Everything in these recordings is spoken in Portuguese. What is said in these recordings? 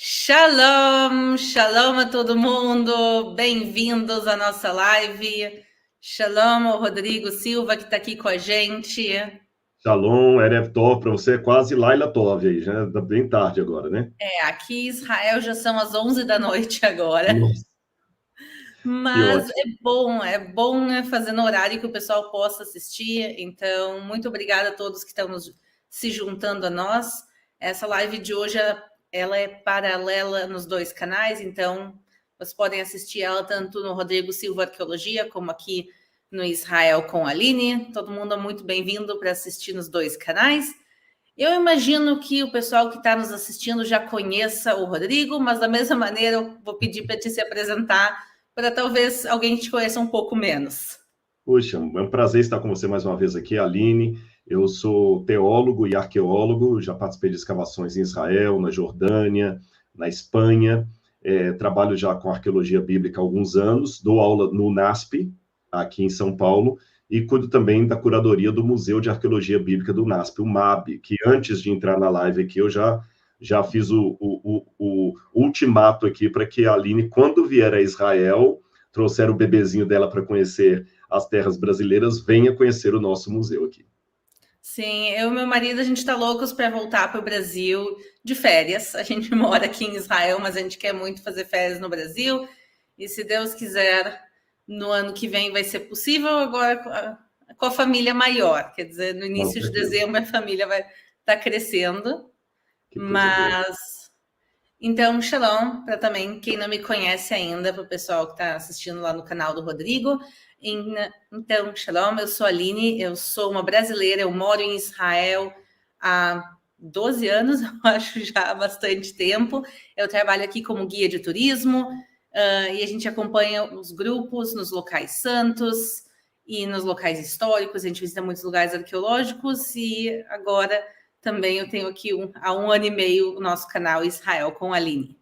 Shalom, shalom a todo mundo, bem-vindos à nossa live. Shalom ao Rodrigo Silva, que está aqui com a gente. Shalom, Erev Tov, para você é quase Laila Tov aí, já tá bem tarde agora, né? Aqui em Israel já são as 11 da noite agora, Nossa, que mas ótimo. é bom, né, fazer no horário que o pessoal possa assistir. Então, muito obrigada a todos que estão se juntando a nós. Essa live de hoje, ela é paralela nos dois canais, então vocês podem assistir ela tanto no Rodrigo Silva Arqueologia, como aqui no Israel com a Aline. Todo mundo é muito bem-vindo para assistir nos dois canais. Eu imagino que o pessoal que está nos assistindo já conheça o Rodrigo, mas da mesma maneira eu vou pedir para te se apresentar, para talvez alguém te conheça um pouco menos. Puxa, é um prazer estar com você mais uma vez aqui, Aline. Eu sou teólogo e arqueólogo, já participei de escavações em Israel, na Jordânia, na Espanha. Trabalho já com arqueologia bíblica há alguns anos, dou aula no NASP, aqui em São Paulo, e cuido também da curadoria do Museu de Arqueologia Bíblica do NASP, o MAB, que antes de entrar na live aqui eu já fiz o ultimato aqui para que a Aline, quando vier a Israel, trouxer o bebezinho dela para conhecer as terras brasileiras, venha conhecer o nosso museu aqui. Sim, eu e meu marido, a gente está loucos para voltar para o Brasil de férias. A gente mora aqui em Israel, mas a gente quer muito fazer férias no Brasil. E se Deus quiser, no ano que vem vai ser possível, agora com a família maior. Quer dizer, no Com início de certeza. dezembro a família vai estar crescendo. Que coisa boa. Mas então, shalom, para também quem não me conhece ainda, para o pessoal que está assistindo lá no canal do Rodrigo. Então, shalom, eu sou a Aline, eu sou uma brasileira, eu moro em Israel há 12 anos, eu acho já há bastante tempo. Eu trabalho aqui como guia de turismo, e a gente acompanha os grupos nos locais santos e nos locais históricos, a gente visita muitos lugares arqueológicos e agora também eu tenho aqui há um ano e meio o nosso canal Israel com a Aline.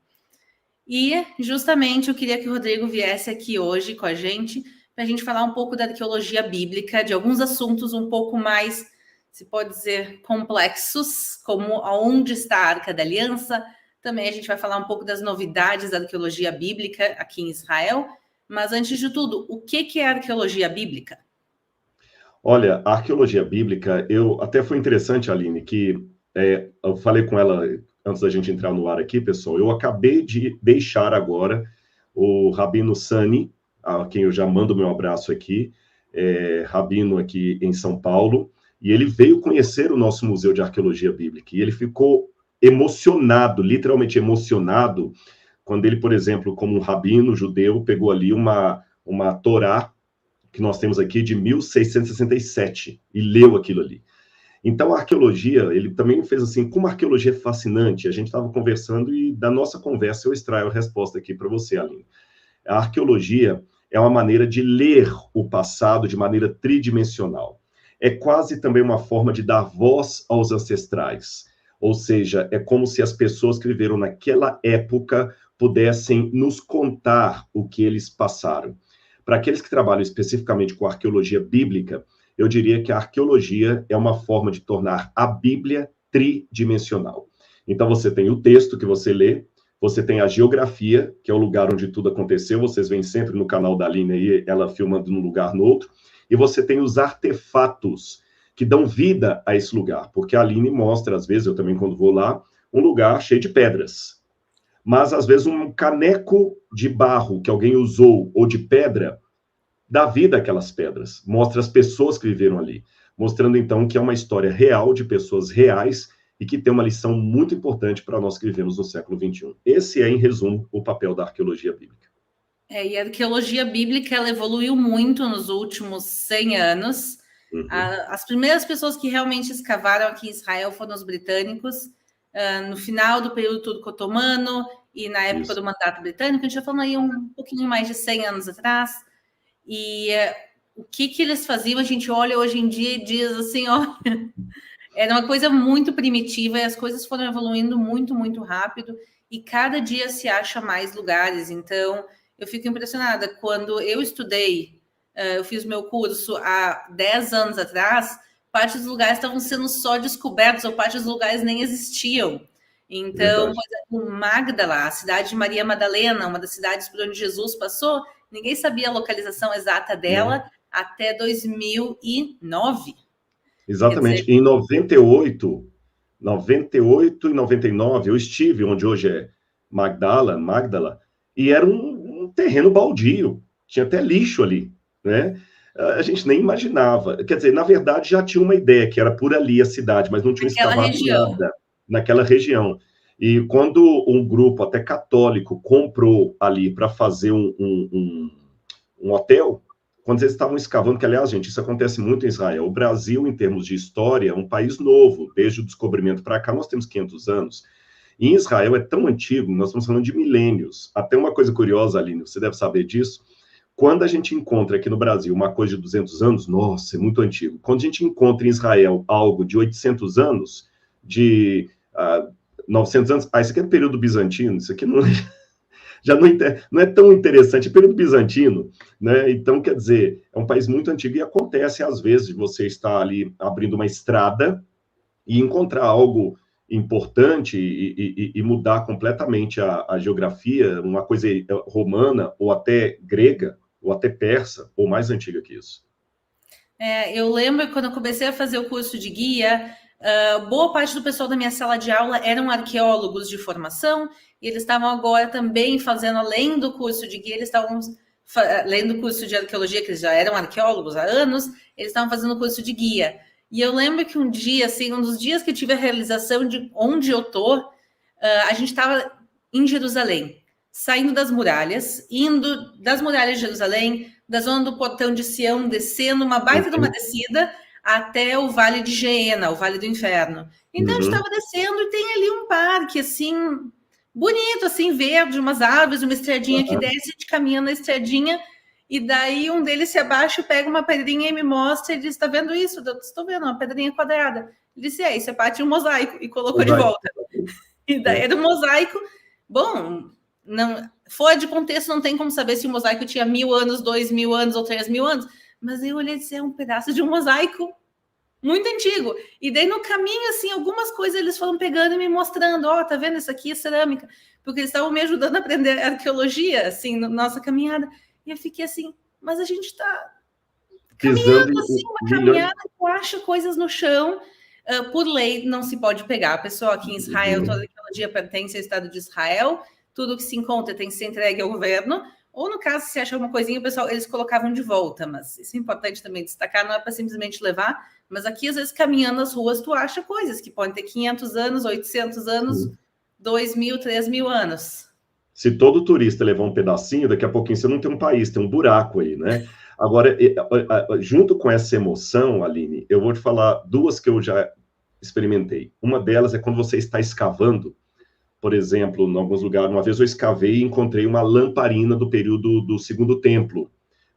E justamente eu queria que o Rodrigo viesse aqui hoje com a gente para a gente falar um pouco da arqueologia bíblica, de alguns assuntos um pouco mais, se pode dizer, complexos, como aonde está a Arca da Aliança. Também a gente vai falar um pouco das novidades da arqueologia bíblica aqui em Israel. Mas antes de tudo, o que é arqueologia bíblica? Olha, a arqueologia bíblica, até foi interessante, Aline, que eu falei com ela antes da gente entrar no ar aqui, pessoal. Eu acabei de deixar agora o Rabino Sani, a quem eu já mando meu abraço aqui, rabino aqui em São Paulo, e ele veio conhecer o nosso Museu de Arqueologia Bíblica, e ele ficou emocionado, literalmente emocionado, quando ele, por exemplo, como um rabino judeu, pegou ali uma Torá que nós temos aqui de 1667 e leu aquilo ali. Então, a arqueologia, ele também fez assim, como a arqueologia é fascinante, a gente estava conversando e da nossa conversa eu extraio a resposta aqui para você, Aline. A arqueologia é uma maneira de ler o passado de maneira tridimensional. É quase também uma forma de dar voz aos ancestrais. Ou seja, é como se as pessoas que viveram naquela época pudessem nos contar o que eles passaram. Para aqueles que trabalham especificamente com arqueologia bíblica, eu diria que a arqueologia é uma forma de tornar a Bíblia tridimensional. Então, você tem o texto que você lê, você tem a geografia, que é o lugar onde tudo aconteceu, vocês veem sempre no canal da Aline aí, ela filmando num lugar no outro, e você tem os artefatos que dão vida a esse lugar, porque a Aline mostra, às vezes, eu também quando vou lá, um lugar cheio de pedras, mas às vezes um caneco de barro que alguém usou ou de pedra dá vida àquelas pedras, mostra as pessoas que viveram ali, mostrando então que é uma história real de pessoas reais e que tem uma lição muito importante para nós que vivemos no século XXI. Esse é, em resumo, o papel da arqueologia bíblica. E a arqueologia bíblica ela evoluiu muito nos últimos 100 anos. Uhum. As primeiras pessoas que realmente escavaram aqui em Israel foram os britânicos, no final do período turco-otomano e na época Isso. do mandato britânico. A gente já falando aí um pouquinho mais de 100 anos atrás. E o que eles faziam, a gente olha hoje em dia e diz assim, olha, era uma coisa muito primitiva e as coisas foram evoluindo muito, muito rápido e cada dia se acha mais lugares. Então, eu fico impressionada. Quando eu estudei, eu fiz meu curso há 10 anos atrás, parte dos lugares estavam sendo só descobertos ou parte dos lugares nem existiam. Então, Verdade. por exemplo, Magdala, a cidade de Maria Madalena, uma das cidades por onde Jesus passou, ninguém sabia a localização exata Né? dela até 2009. Quer dizer, Exatamente. Em 98 e 99, eu estive onde hoje é Magdala, e era um terreno baldio, tinha até lixo ali, né? A gente nem imaginava. Quer dizer, na verdade, já tinha uma ideia que era por ali a cidade, mas não tinham aquela escavado região. nada naquela região. E quando um grupo até católico comprou ali para fazer um hotel, quando eles estavam escavando, que aliás, gente, isso acontece muito em Israel. O Brasil, em termos de história, é um país novo. Desde o descobrimento para cá, nós temos 500 anos. E em Israel é tão antigo, nós estamos falando de milênios. Até uma coisa curiosa, Aline, você deve saber disso. Quando a gente encontra aqui no Brasil uma coisa de 200 anos, nossa, é muito antigo. Quando a gente encontra em Israel algo de 800 anos, de 900 anos, isso aqui é período bizantino, isso aqui não, já não é tão interessante, é período bizantino, né? Então, quer dizer, é um país muito antigo e acontece, às vezes, de você estar ali abrindo uma estrada e encontrar algo importante e mudar completamente a geografia, uma coisa romana, ou até grega, ou até persa, ou mais antiga que isso. Eu lembro quando eu comecei a fazer o curso de guia, boa parte do pessoal da minha sala de aula eram arqueólogos de formação, e eles estavam agora também fazendo, além do curso de guia, eles estavam, além do curso de arqueologia, que eles já eram arqueólogos há anos, eles estavam fazendo o curso de guia. E eu lembro que um dia, assim, um dos dias que eu tive a realização de onde eu tô, a gente estava em Jerusalém, saindo das muralhas, indo das muralhas de Jerusalém, da zona do Portão de Sião, descendo uma baita de uma Uhum. descida até o Vale de Geena, o Vale do Inferno. Então a gente Uhum. estava descendo e tem ali um parque assim bonito, assim verde, umas árvores, uma estradinha que desce, a gente caminha na estradinha e daí um deles se abaixa, pega uma pedrinha e me mostra e diz: "Tá vendo isso? Estou vendo uma pedrinha quadrada." Ele disse: "Isso é parte de um mosaico", e colocou de Mosaico. volta. E daí É. era um mosaico. Bom, não, fora de contexto, não tem como saber se o mosaico tinha 1.000 anos, 2.000 anos ou 3.000 anos. Mas eu olhei e disse: é um pedaço de um mosaico muito antigo. E daí no caminho, assim, algumas coisas eles foram pegando e me mostrando: ó, tá vendo? Isso aqui é cerâmica. Porque eles estavam me ajudando a aprender arqueologia, assim, na nossa caminhada. E eu fiquei assim, mas a gente tá Pisando caminhando em assim, uma milhões. caminhada, tu acha coisas no chão. Por lei, não se pode pegar. A pessoa aqui em Israel, toda Uhum. arqueologia pertence ao Estado de Israel, tudo que se encontra tem que ser entregue ao governo, ou no caso, se acha alguma coisinha, o pessoal, eles colocavam de volta, mas isso é importante também destacar, não é para simplesmente levar, mas aqui, às vezes, caminhando nas ruas, tu acha coisas que podem ter 500 anos, 800 anos, Sim. 2.000, 3.000 anos. Se todo turista levar um pedacinho, daqui a pouquinho você não tem um país, tem um buraco aí, né? Agora, junto com essa emoção, Aline, eu vou te falar duas que eu já experimentei. Uma delas é quando você está escavando, por exemplo, em alguns lugares. Uma vez eu escavei e encontrei uma lamparina do período do Segundo Templo.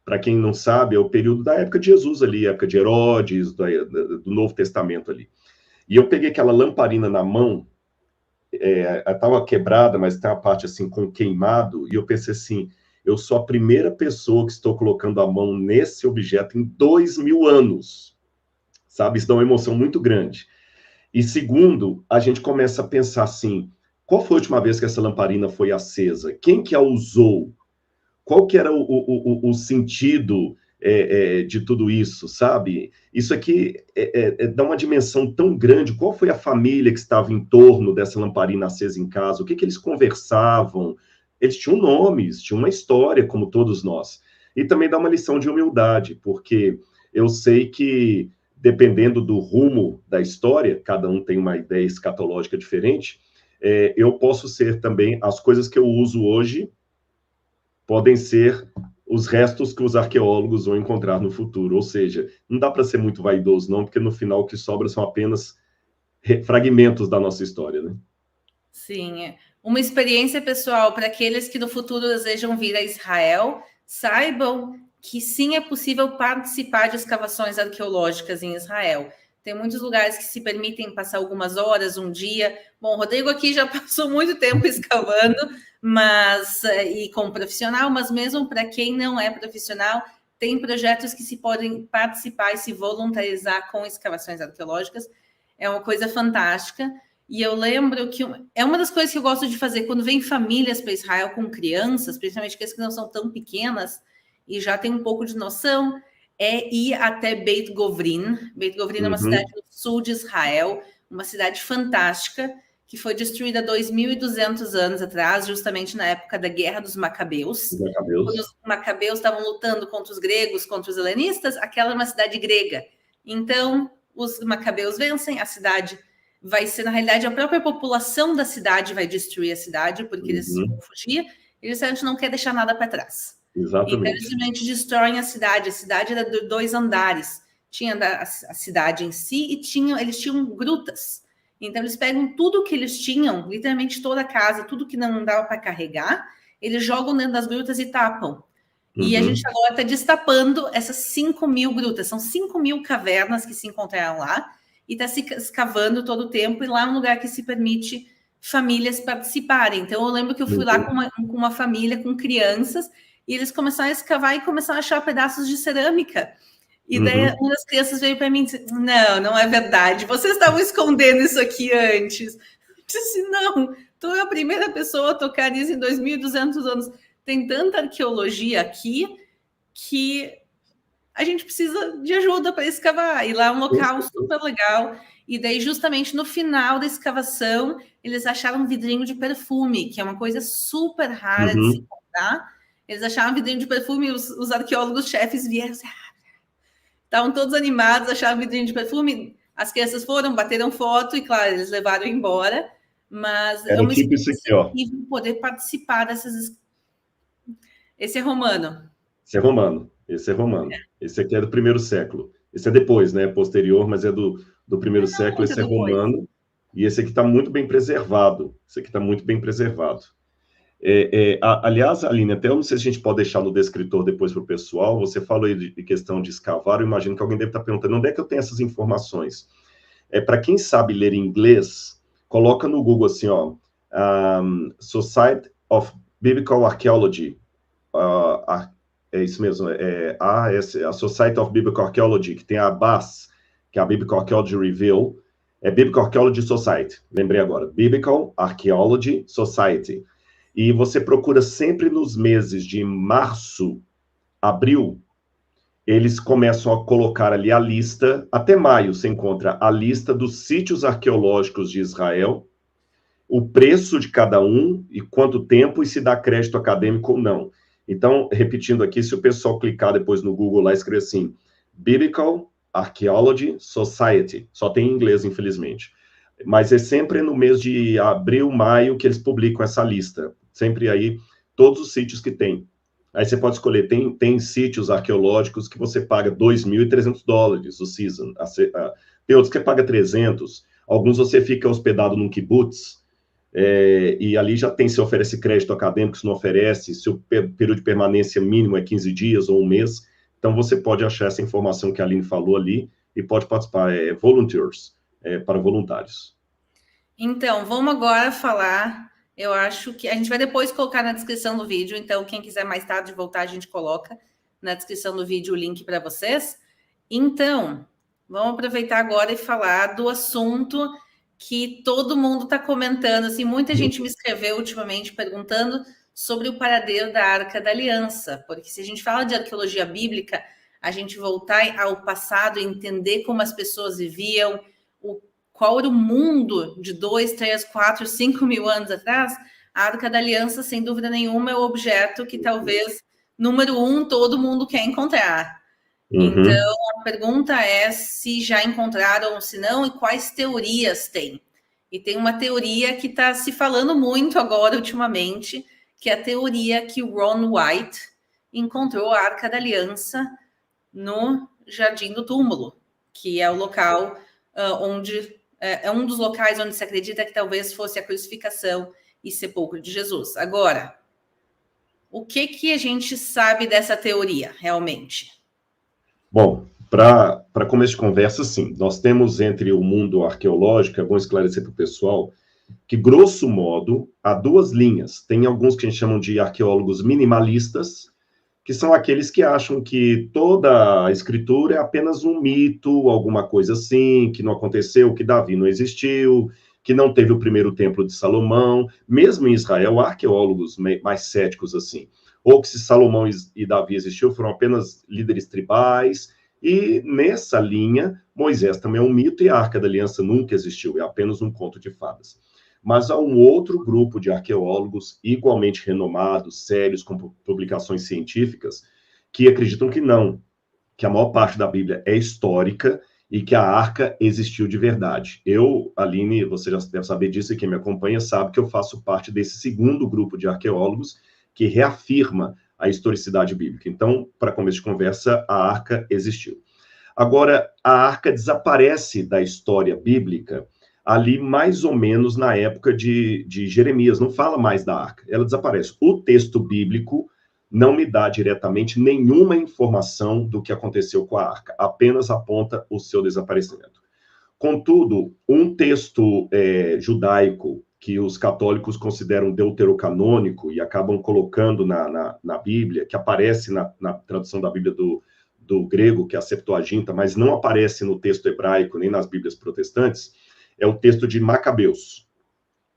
Para quem não sabe, é o período da época de Jesus ali, época de Herodes, do Novo Testamento ali. E eu peguei aquela lamparina na mão, estava quebrada, mas tem uma parte assim com queimado, e eu pensei assim, eu sou a primeira pessoa que estou colocando a mão nesse objeto em 2.000 anos, sabe? Isso dá uma emoção muito grande. E segundo, a gente começa a pensar assim, qual foi a última vez que essa lamparina foi acesa? Quem que a usou? Qual que era o sentido de tudo isso, sabe? Isso aqui dá uma dimensão tão grande. Qual foi a família que estava em torno dessa lamparina acesa em casa? O que, que eles conversavam? Eles tinham nomes, tinham uma história, como todos nós. E também dá uma lição de humildade, porque eu sei que, dependendo do rumo da história, cada um tem uma ideia escatológica diferente, eu posso ser também as coisas que eu uso hoje podem ser os restos que os arqueólogos vão encontrar no futuro. Ou seja, não dá para ser muito vaidoso, não, porque no final o que sobra são apenas fragmentos da nossa história, né? Sim, uma experiência pessoal para aqueles que no futuro desejam vir a Israel, saibam que sim é possível participar de escavações arqueológicas em Israel. Tem muitos lugares que se permitem passar algumas horas, um dia. Bom, o Rodrigo aqui já passou muito tempo escavando, mas e como profissional, mas mesmo para quem não é profissional, tem projetos que se podem participar e se voluntarizar com escavações arqueológicas. É uma coisa fantástica. E eu lembro que é uma das coisas que eu gosto de fazer quando vem famílias para Israel com crianças, principalmente aquelas que não são tão pequenas e já tem um pouco de noção, é ir até Beit Govrin. Beit Govrin é uma cidade no sul de Israel, uma cidade fantástica, que foi destruída 2.200 anos atrás, justamente na época da Guerra dos Macabeus. Quando os Macabeus estavam lutando contra os gregos, contra os helenistas, aquela é uma cidade grega. Então, os Macabeus vencem, a cidade vai ser, na realidade, a própria população da cidade vai destruir a cidade, porque eles vão fugir, e eles realmente não querem deixar nada para trás. Exatamente. Então, eles simplesmente destroem a cidade era de 2 andares. Tinha a cidade em si e eles tinham grutas. Então, eles pegam tudo que eles tinham, literalmente toda a casa, tudo que não dava para carregar, eles jogam dentro das grutas e tapam. E a gente agora está destapando essas 5.000 grutas. São 5.000 cavernas que se encontraram lá e está se escavando todo o tempo. E lá é um lugar que se permite famílias participarem. Então, eu lembro que eu fui lá com uma família, com crianças, e eles começaram a escavar e começaram a achar pedaços de cerâmica. E daí uma das crianças veio para mim e disse, não é verdade, vocês estavam escondendo isso aqui antes. Eu disse, não, tu é a primeira pessoa a tocar nisso em 2.200 anos. Tem tanta arqueologia aqui que a gente precisa de ajuda para escavar. E lá é um local super legal. E daí, justamente no final da escavação, eles acharam um vidrinho de perfume, que é uma coisa super rara de se encontrar. Eles acharam um vidrinho de perfume e os arqueólogos-chefes vieram assim, estavam todos animados, acharam vidrinho de perfume. As crianças foram, bateram foto e, claro, eles levaram embora. Mas é uma experiência incrível poder participar dessas. Esse é romano. Esse é romano. Esse aqui é do 1º século. Esse é depois, né? Posterior, mas é do 1º século. Esse é romano. E esse aqui está muito bem preservado. Aliás, Aline, até eu não sei se a gente pode deixar no descritor depois para o pessoal. Você falou aí de questão de escavar. Eu imagino que alguém deve estar perguntando onde é que eu tenho essas informações. Para quem sabe ler inglês, coloca no Google assim, ó, Society of Biblical Archaeology. É isso mesmo, a Society of Biblical Archaeology, que tem a BAS, que é a Biblical Archaeology Review, é Biblical Archaeology Society, lembrei agora, Biblical Archaeology Society. E você procura sempre nos meses de março, abril, eles começam a colocar ali a lista, até maio você encontra a lista dos sítios arqueológicos de Israel, o preço de cada um e quanto tempo e se dá crédito acadêmico ou não. Então, repetindo aqui, se o pessoal clicar depois no Google lá e escrever assim, Biblical Archaeology Society, só tem em inglês, infelizmente. Mas é sempre no mês de abril, maio, que eles publicam essa lista. Sempre aí, todos os sítios que tem. Aí você pode escolher, tem sítios arqueológicos que você paga $2.300 o season. Tem outros que paga 300. Alguns você fica hospedado num kibbutz, e ali já se oferece crédito acadêmico, se não oferece, se o período de permanência mínimo é 15 dias ou um mês. Então, você pode achar essa informação que a Aline falou ali e pode participar, volunteers, para voluntários. Então, vamos agora falar, eu acho que a gente vai depois colocar na descrição do vídeo, então quem quiser mais tarde voltar, a gente coloca na descrição do vídeo o link para vocês. Então, vamos aproveitar agora e falar do assunto que todo mundo está comentando, assim, muita gente me escreveu ultimamente perguntando sobre o paradeiro da Arca da Aliança, porque se a gente fala de arqueologia bíblica, a gente voltar ao passado e entender como as pessoas viviam, qual era o mundo de 2, 3, 4, 5 mil anos atrás, a Arca da Aliança, sem dúvida nenhuma, é o objeto que talvez, número 1, todo mundo quer encontrar. Então, a pergunta é se já encontraram ou se não, e quais teorias tem. E tem uma teoria que está se falando muito agora, ultimamente, que é a teoria que o Ron White encontrou a Arca da Aliança no Jardim do Túmulo, que é o local onde... É um dos locais onde se acredita que talvez fosse a crucificação e sepulcro de Jesus. Agora, o que a gente sabe dessa teoria, realmente? Bom, para começo de conversa, sim. Nós temos entre o mundo arqueológico, é bom esclarecer para o pessoal, que, grosso modo, há duas linhas. Tem alguns que a gente chama de arqueólogos minimalistas, que são aqueles que acham que toda a escritura é apenas um mito, alguma coisa assim, que não aconteceu, que Davi não existiu, que não teve o primeiro templo de Salomão. Mesmo em Israel, há arqueólogos mais céticos assim. Ou que se Salomão e Davi existiam, foram apenas líderes tribais. E nessa linha, Moisés também é um mito e a Arca da Aliança nunca existiu, é apenas um conto de fadas. Mas há um outro grupo de arqueólogos igualmente renomados, sérios, com publicações científicas, que acreditam que não, que a maior parte da Bíblia é histórica e que a arca existiu de verdade. Eu, Aline, você já deve saber disso, e quem me acompanha sabe que eu faço parte desse segundo grupo de arqueólogos que reafirma a historicidade bíblica. Então, para começo de conversa, a arca existiu. Agora, a arca desaparece da história bíblica ali mais ou menos na época de Jeremias, não fala mais da arca, ela desaparece. O texto bíblico não me dá diretamente nenhuma informação do que aconteceu com a arca, apenas aponta o seu desaparecimento. Contudo, um texto judaico que os católicos consideram deuterocanônico e acabam colocando na Bíblia, que aparece na tradução da Bíblia do grego, que é a Septuaginta, mas não aparece no texto hebraico nem nas Bíblias protestantes, é o texto de Macabeus.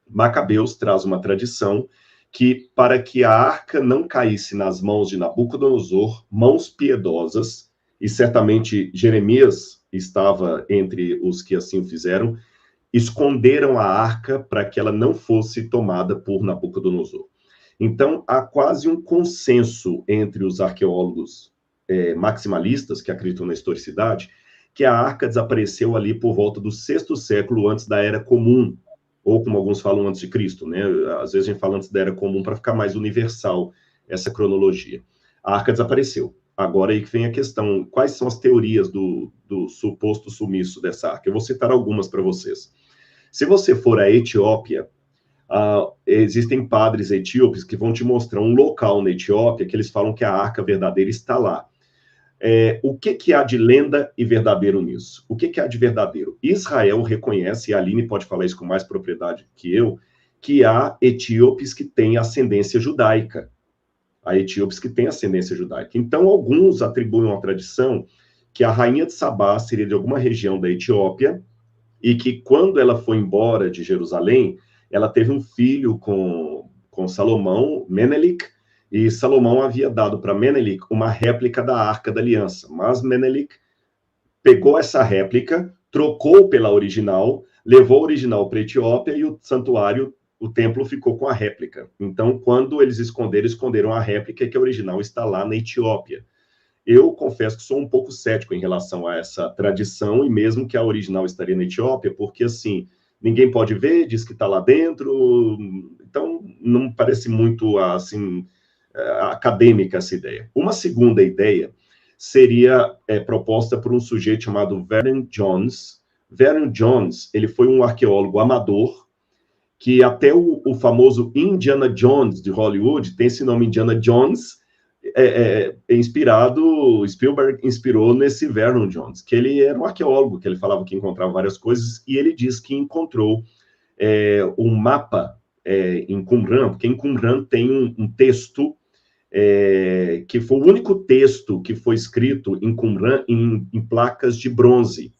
Macabeus traz uma tradição que, para que a arca não caísse nas mãos de Nabucodonosor, mãos piedosas, e certamente Jeremias estava entre os que assim o fizeram, esconderam a arca para que ela não fosse tomada por Nabucodonosor. Então, há quase um consenso entre os arqueólogos maximalistas, que acreditam na historicidade, que a arca desapareceu ali por volta do 6º século antes da Era Comum, ou como alguns falam, antes de Cristo, né? Às vezes a gente fala antes da Era Comum para ficar mais universal essa cronologia. A arca desapareceu. Agora aí que vem a questão, quais são as teorias do suposto sumiço dessa arca? Eu vou citar algumas para vocês. Se você for à Etiópia, existem padres etíopes que vão te mostrar um local na Etiópia que eles falam que a arca verdadeira está lá. O que há de lenda e verdadeiro nisso? O que há de verdadeiro? Israel reconhece, e a Aline pode falar isso com mais propriedade que eu, que há etíopes que têm ascendência judaica. Há etíopes que têm ascendência judaica. Então, alguns atribuem uma tradição que a rainha de Sabá seria de alguma região da Etiópia e que, quando ela foi embora de Jerusalém, ela teve um filho com Salomão, Menelik, e Salomão havia dado para Menelik uma réplica da Arca da Aliança, mas Menelik pegou essa réplica, trocou pela original, levou a original para a Etiópia e o santuário, o templo ficou com a réplica. Então, quando eles esconderam a réplica, que a original está lá na Etiópia. Eu confesso que sou um pouco cético em relação a essa tradição, e mesmo que a original estaria na Etiópia, porque, assim, ninguém pode ver, diz que está lá dentro, então não parece muito, assim, acadêmica essa ideia. Uma segunda ideia seria proposta por um sujeito chamado Vernon Jones. Vernon Jones, ele foi um arqueólogo amador, que até o famoso Indiana Jones de Hollywood tem esse nome, Indiana Jones, Spielberg inspirou nesse Vernon Jones, que ele era um arqueólogo, que ele falava que encontrava várias coisas, e ele diz que encontrou um mapa em Qumran, porque em Qumran tem um texto que foi o único texto que foi escrito em Qumran em placas de bronze.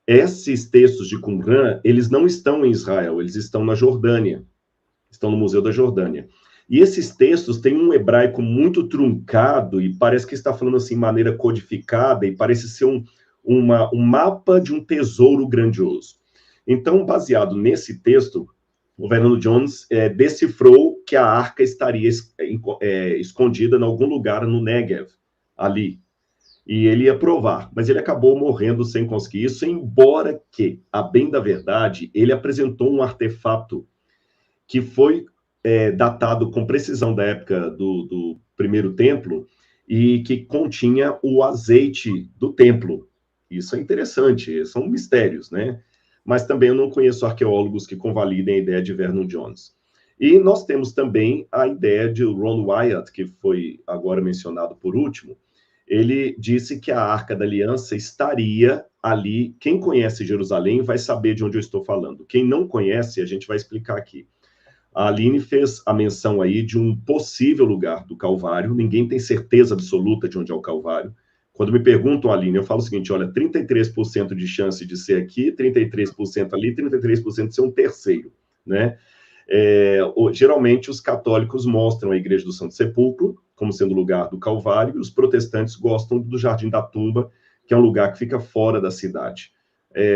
Esses textos de Qumran, eles não estão em Israel, eles estão na Jordânia, estão no Museu da Jordânia. E esses textos têm um hebraico muito truncado e parece que está falando assim, de maneira codificada, e parece ser um mapa de um tesouro grandioso. Então, baseado nesse texto, o Vernon Jones decifrou que a arca estaria escondida em algum lugar no Negev, ali. E ele ia provar, mas ele acabou morrendo sem conseguir isso, embora que, a bem da verdade, ele apresentou um artefato que foi datado com precisão da época do primeiro templo e que continha o azeite do templo. Isso é interessante, são mistérios, né? Mas também eu não conheço arqueólogos que convalidem a ideia de Vernon Jones. E nós temos também a ideia de Ron Wyatt, que foi agora mencionado por último. Ele disse que a Arca da Aliança estaria ali. Quem conhece Jerusalém vai saber de onde eu estou falando. Quem não conhece, a gente vai explicar aqui. A Aline fez a menção aí de um possível lugar do Calvário. Ninguém tem certeza absoluta de onde é o Calvário. Quando me perguntam, Aline, eu falo o seguinte, olha, 33% de chance de ser aqui, 33% ali, 33% de ser um terceiro, né? Geralmente, os católicos mostram a Igreja do Santo Sepulcro como sendo o lugar do Calvário, e os protestantes gostam do Jardim da Tumba, que é um lugar que fica fora da cidade.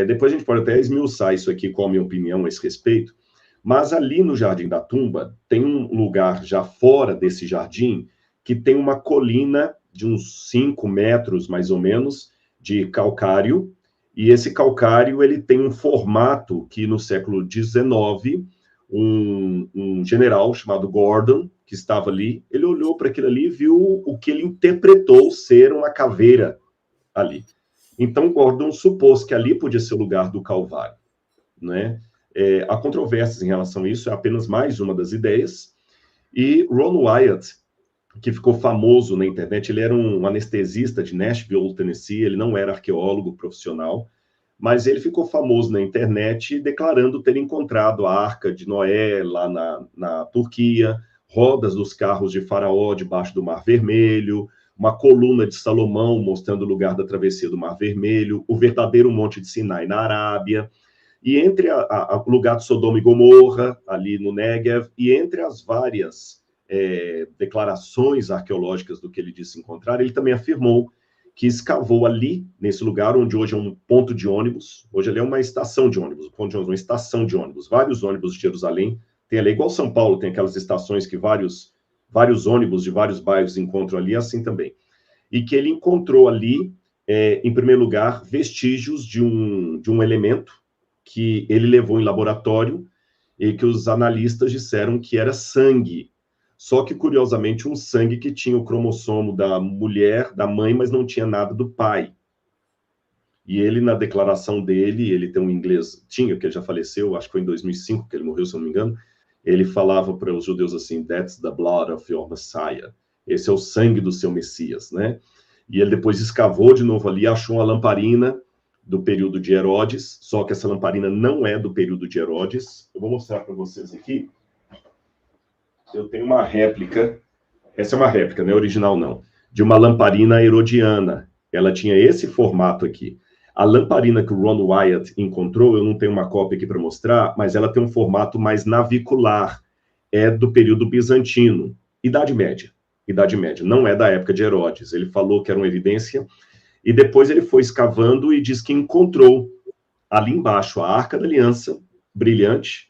Depois a gente pode até esmiuçar isso aqui, qual a minha opinião a esse respeito, mas ali no Jardim da Tumba, tem um lugar já fora desse jardim, que tem uma colina de uns 5 metros, mais ou menos, de calcário, e esse calcário ele tem um formato que no século XIX, um general chamado Gordon, que estava ali, ele olhou para aquilo ali e viu o que ele interpretou ser uma caveira ali. Então, Gordon supôs que ali podia ser o lugar do Calvário, né? Há controvérsias em relação a isso, é apenas mais uma das ideias. E Ron Wyatt, que ficou famoso na internet, ele era um anestesista de Nashville, Tennessee, ele não era arqueólogo profissional, mas ele ficou famoso na internet declarando ter encontrado a Arca de Noé lá na Turquia, rodas dos carros de Faraó debaixo do Mar Vermelho, uma coluna de Salomão mostrando o lugar da travessia do Mar Vermelho, o verdadeiro Monte de Sinai na Arábia, e entre o lugar de Sodoma e Gomorra, ali no Negev, e entre as várias declarações arqueológicas do que ele disse encontrar, ele também afirmou que escavou ali, nesse lugar onde hoje é um ponto de ônibus, hoje ali é uma estação de ônibus, um ponto de ônibus, uma estação de ônibus, vários ônibus de Jerusalém, tem ali, igual São Paulo, tem aquelas estações que vários ônibus de vários bairros encontram ali, assim também. E que ele encontrou ali, em primeiro lugar, vestígios de um elemento que ele levou em laboratório e que os analistas disseram que era sangue. Só que, curiosamente, um sangue que tinha o cromossomo da mulher, da mãe, mas não tinha nada do pai. E ele, na declaração dele, ele tem um inglês, que ele já faleceu, acho que foi em 2005 que ele morreu, se eu não me engano, ele falava para os judeus assim, that's the blood of your Messiah. Esse é o sangue do seu Messias, né? E ele depois escavou de novo ali, achou uma lamparina do período de Herodes, só que essa lamparina não é do período de Herodes. Eu vou mostrar para vocês aqui. Eu tenho uma réplica, essa é uma réplica, não é original não, de uma lamparina herodiana. Ela tinha esse formato aqui. A lamparina que o Ron Wyatt encontrou, eu não tenho uma cópia aqui para mostrar, mas ela tem um formato mais navicular. É do período bizantino. Idade Média, não é da época de Herodes. Ele falou que era uma evidência, e depois ele foi escavando e diz que encontrou ali embaixo a Arca da Aliança, brilhante,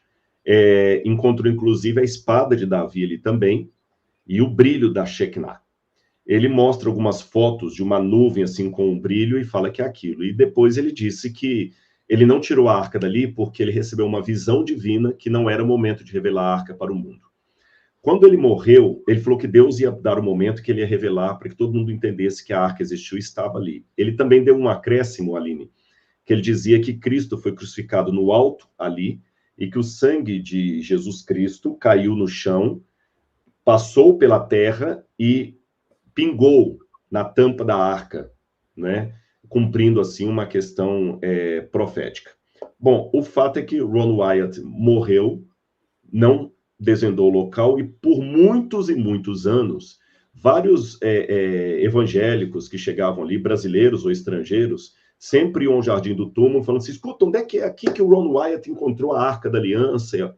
encontrou inclusive a espada de Davi ali também, e o brilho da Shekinah. Ele mostra algumas fotos de uma nuvem assim com um brilho e fala que é aquilo. E depois ele disse que ele não tirou a arca dali porque ele recebeu uma visão divina que não era o momento de revelar a arca para o mundo. Quando ele morreu, ele falou que Deus ia dar o momento que ele ia revelar para que todo mundo entendesse que a arca existiu e estava ali. Ele também deu um acréscimo, Aline, que ele dizia que Cristo foi crucificado no alto ali e que o sangue de Jesus Cristo caiu no chão, passou pela terra e pingou na tampa da arca, né? Cumprindo, assim, uma questão profética. Bom, o fato é que Ron Wyatt morreu, não desvendou o local, e por muitos e muitos anos, vários evangélicos que chegavam ali, brasileiros ou estrangeiros, sempre iam ao Jardim do Túmulo, falando assim, escuta, onde é que é aqui que o Ron Wyatt encontrou a Arca da Aliança?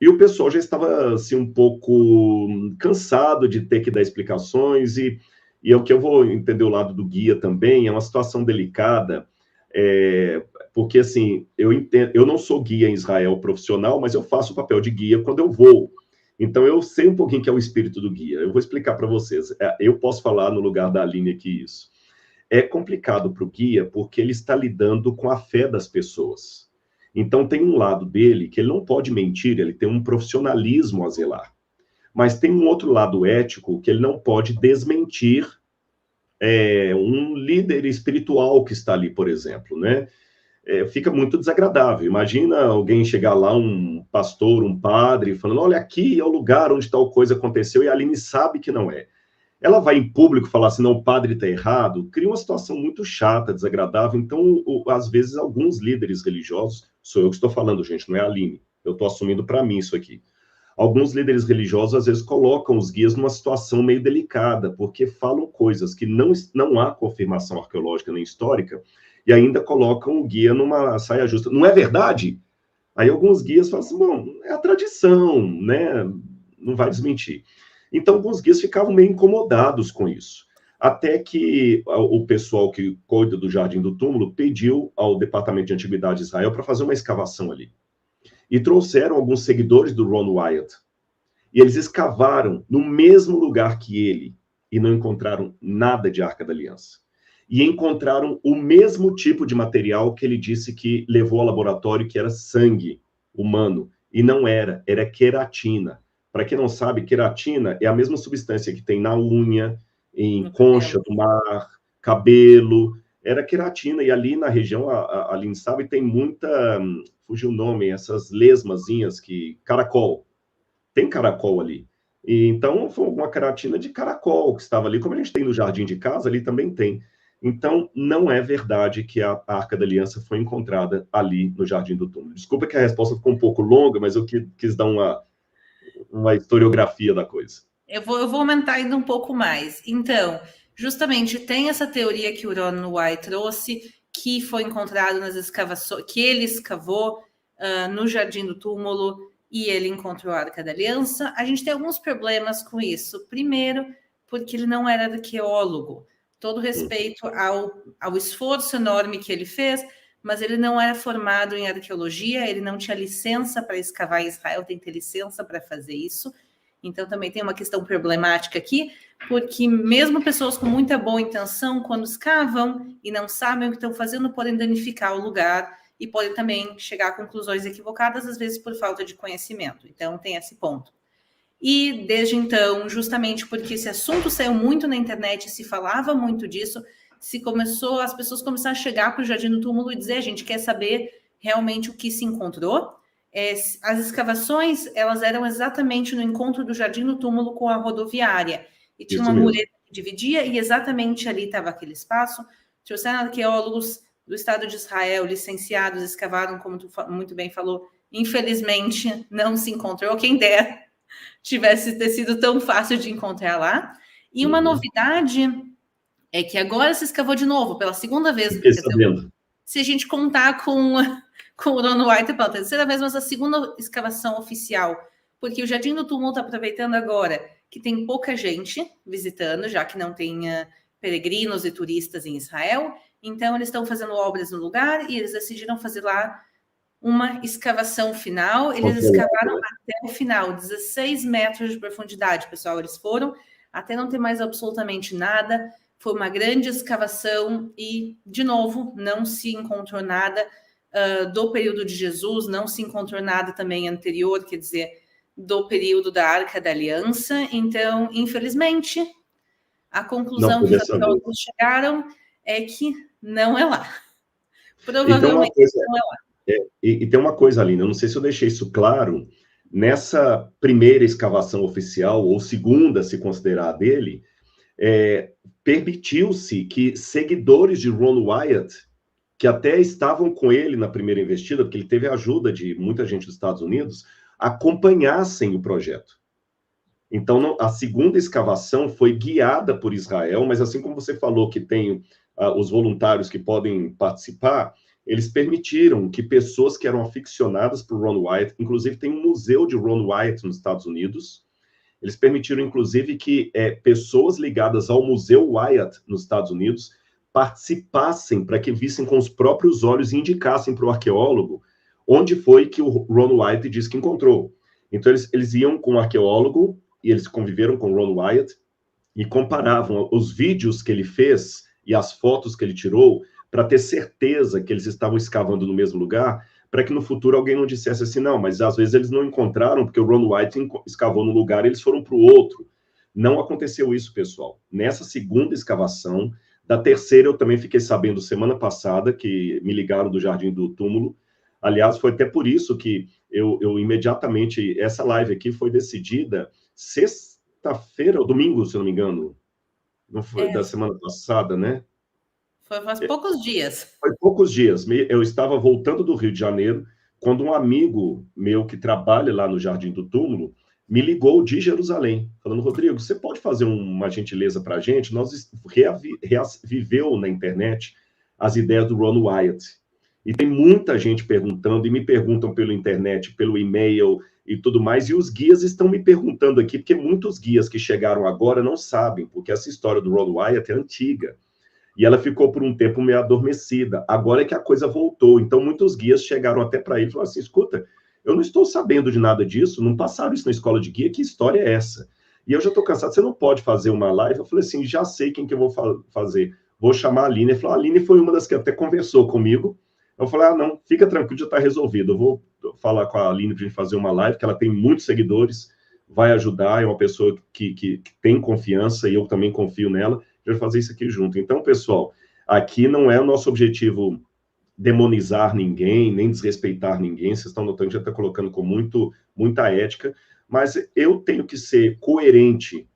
E o pessoal já estava assim, um pouco cansado de ter que dar explicações, e é o que eu vou entender o lado do guia também, é uma situação delicada, porque assim, eu não sou guia em Israel profissional, mas eu faço o papel de guia quando eu vou. Então eu sei um pouquinho que é o espírito do guia. Eu vou explicar para vocês. Eu posso falar no lugar da Aline aqui isso. É complicado para o guia porque ele está lidando com a fé das pessoas. Então, tem um lado dele que ele não pode mentir, ele tem um profissionalismo a zelar. Mas tem um outro lado ético que ele não pode desmentir um líder espiritual que está ali, por exemplo, né? Fica muito desagradável. Imagina alguém chegar lá, um pastor, um padre, falando, olha, aqui é o lugar onde tal coisa aconteceu, e a Aline sabe que não é. Ela vai em público falar assim, não, o padre está errado, cria uma situação muito chata, desagradável. Então, às vezes, alguns líderes religiosos, sou eu que estou falando, gente, não é a Aline, eu estou assumindo para mim isso aqui. alguns líderes religiosos às vezes colocam os guias numa situação meio delicada, porque falam coisas que não há confirmação arqueológica nem histórica, e ainda colocam o guia numa saia justa. Não é verdade? Aí alguns guias falam assim, bom, é a tradição, né? Não vai desmentir. Então, alguns guias ficavam meio incomodados com isso. Até que o pessoal que cuida do Jardim do Túmulo pediu ao Departamento de Antiguidade de Israel para fazer uma escavação ali. E trouxeram alguns seguidores do Ron Wyatt. E eles escavaram no mesmo lugar que ele e não encontraram nada de Arca da Aliança. E encontraram o mesmo tipo de material que ele disse que levou ao laboratório, que era sangue humano. E não era, era queratina. Para quem não sabe, queratina é a mesma substância que tem na unha, em concha do mar, cabelo. Era queratina. E ali na região, a Aline sabe, tem muita... Fugiu o nome, essas lesmazinhas que... Caracol. Tem caracol ali. E, então, foi uma queratina de caracol que estava ali. Como a gente tem no jardim de casa, ali também tem. Então, não é verdade que a Arca da Aliança foi encontrada ali no Jardim do Túmulo. Desculpa que a resposta ficou um pouco longa, mas eu quis dar uma historiografia da coisa. Eu vou aumentar ainda um pouco mais. Então, justamente tem essa teoria que o Ron Wyatt trouxe, que foi encontrado nas escavações, que ele escavou no Jardim do Túmulo e ele encontrou a Arca da Aliança. A gente tem alguns problemas com isso. Primeiro, porque ele não era arqueólogo. Todo respeito ao esforço enorme que ele fez, mas ele não era formado em arqueologia, ele não tinha licença para escavar em Israel, tem que ter licença para fazer isso. Então, também tem uma questão problemática aqui, porque mesmo pessoas com muita boa intenção, quando escavam e não sabem o que estão fazendo, podem danificar o lugar e podem também chegar a conclusões equivocadas, às vezes por falta de conhecimento. Então, tem esse ponto. E desde então, justamente porque esse assunto saiu muito na internet, se falava muito disso, as pessoas começaram a chegar para o Jardim do Túmulo e dizer, a gente quer saber realmente o que se encontrou. As escavações, elas eram exatamente no encontro do Jardim do Túmulo com a rodoviária. E tinha uma mureta que dividia, e exatamente ali estava aquele espaço. Trouxeram arqueólogos do Estado de Israel, licenciados, escavaram, como tu muito bem falou. Infelizmente, não se encontrou. Quem dera tivesse ter sido tão fácil de encontrar lá. E uma novidade é que agora se escavou de novo, pela segunda vez. Se a gente contar com o Ron Wyatt pela terceira vez, mas a segunda escavação oficial, porque o Jardim do Túmulo está aproveitando agora que tem pouca gente visitando, já que não tem peregrinos e turistas em Israel, então eles estão fazendo obras no lugar e eles decidiram fazer lá uma escavação final. Eles escavaram até o final, 16 metros de profundidade, pessoal. Eles foram até não ter mais absolutamente nada. Foi uma grande escavação e, de novo, não se encontrou nada do período de Jesus, não se encontrou nada também anterior, quer dizer, do período da Arca da Aliança. Então, infelizmente, a conclusão que os arqueólogos chegaram é que não é lá. Provavelmente não é lá. E tem uma coisa, Aline, eu não sei se eu deixei isso claro, nessa primeira escavação oficial, ou segunda, se considerar dele, permitiu-se que seguidores de Ron Wyatt, que até estavam com ele na primeira investida, porque ele teve a ajuda de muita gente dos Estados Unidos, acompanhassem o projeto. Então, a segunda escavação foi guiada por Israel, mas assim como você falou que tem os voluntários que podem participar, eles permitiram que pessoas que eram aficionadas por Ron Wyatt, inclusive tem um museu de Ron Wyatt nos Estados Unidos, eles permitiram, inclusive, que pessoas ligadas ao Museu Wyatt nos Estados Unidos participassem para que vissem com os próprios olhos e indicassem para o arqueólogo onde foi que o Ron Wyatt disse que encontrou. Então, eles iam com o arqueólogo e eles conviveram com o Ron Wyatt e comparavam os vídeos que ele fez e as fotos que ele tirou para ter certeza que eles estavam escavando no mesmo lugar, para que no futuro alguém não dissesse assim, não, mas às vezes eles não encontraram, porque o Ron Wyatt escavou no lugar e eles foram para o outro. Não aconteceu isso, pessoal. Nessa segunda escavação, da terceira eu também fiquei sabendo semana passada, que me ligaram do Jardim do Túmulo. Aliás, foi até por isso que eu imediatamente, essa live aqui foi decidida sexta-feira ou domingo, se eu não me engano. Não foi da semana passada, né? Foi faz poucos dias. Foi poucos dias. Eu estava voltando do Rio de Janeiro, quando um amigo meu que trabalha lá no Jardim do Túmulo, me ligou de Jerusalém, falando, Rodrigo, você pode fazer uma gentileza para a gente? Nós reaviveu na internet as ideias do Ron Wyatt. E tem muita gente perguntando, e me perguntam pela internet, pelo e-mail e tudo mais, e os guias estão me perguntando aqui, porque muitos guias que chegaram agora não sabem, porque essa história do Ron Wyatt é antiga. E ela ficou por um tempo meio adormecida. Agora é que a coisa voltou. Então, muitos guias chegaram até para ele e falaram assim, escuta, eu não estou sabendo de nada disso, não passaram isso na escola de guia, que história é essa? E eu já estou cansado, você não pode fazer uma live? Eu falei assim, já sei quem que eu vou fazer. Vou chamar a Aline. Ele falou, a Aline foi uma das que até conversou comigo. Eu falei, não, fica tranquilo, já está resolvido. Eu vou falar com a Aline para a gente fazer uma live, que ela tem muitos seguidores, vai ajudar, é uma pessoa que tem confiança, e eu também confio nela, para fazer isso aqui junto. Então, pessoal, aqui não é o nosso objetivo demonizar ninguém, nem desrespeitar ninguém, vocês estão notando que já está colocando com muita ética, mas eu tenho que ser coerente.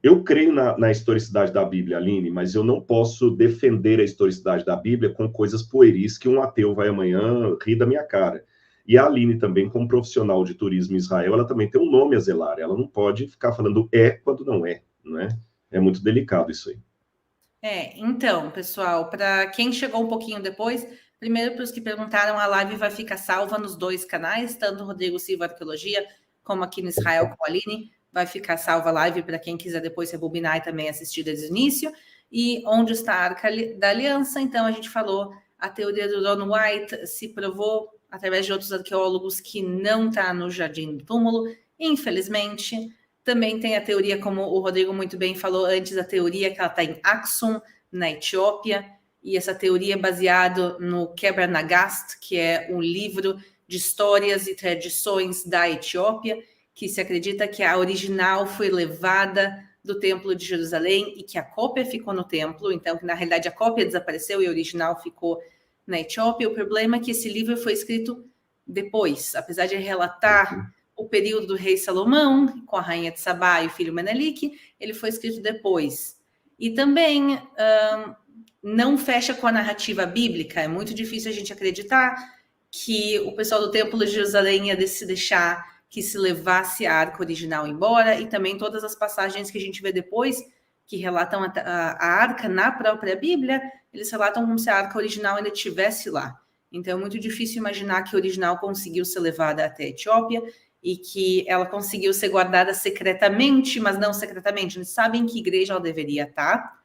Eu creio na historicidade da Bíblia, Aline, mas eu não posso defender a historicidade da Bíblia com coisas pueris que um ateu vai amanhã rir da minha cara. E a Aline também, como profissional de turismo em Israel, ela também tem um nome a zelar, ela não pode ficar falando quando não é, né? É muito delicado isso aí. Então, pessoal, para quem chegou um pouquinho depois, primeiro para os que perguntaram, a live vai ficar salva nos 2 canais, tanto o Rodrigo Silva Arqueologia, como aqui no Israel com a Aline, vai ficar salva a live para quem quiser depois rebobinar e também assistir desde o início. E onde está a Arca da Aliança? Então, a gente falou, a teoria do Ron Wyatt se provou, através de outros arqueólogos, que não está no Jardim do Túmulo, infelizmente. Também tem a teoria, como o Rodrigo muito bem falou antes, a teoria que ela está em Aksum, na Etiópia, e essa teoria é baseada no Kebra Nagast, que é um livro de histórias e tradições da Etiópia, que se acredita que a original foi levada do Templo de Jerusalém e que a cópia ficou no templo, então, na realidade, a cópia desapareceu e a original ficou na Etiópia. O problema é que esse livro foi escrito depois, apesar de relatar o período do rei Salomão, com a rainha de Sabá e o filho Menelik, ele foi escrito depois. E também não fecha com a narrativa bíblica, é muito difícil a gente acreditar que o pessoal do Templo de Jerusalém ia se deixar que se levasse a arca original embora, e também todas as passagens que a gente vê depois, que relatam a arca na própria Bíblia, eles relatam como se a arca original ainda estivesse lá. Então é muito difícil imaginar que a original conseguiu ser levada até a Etiópia, e que ela conseguiu ser guardada secretamente, mas não secretamente. Eles sabem que igreja ela deveria estar.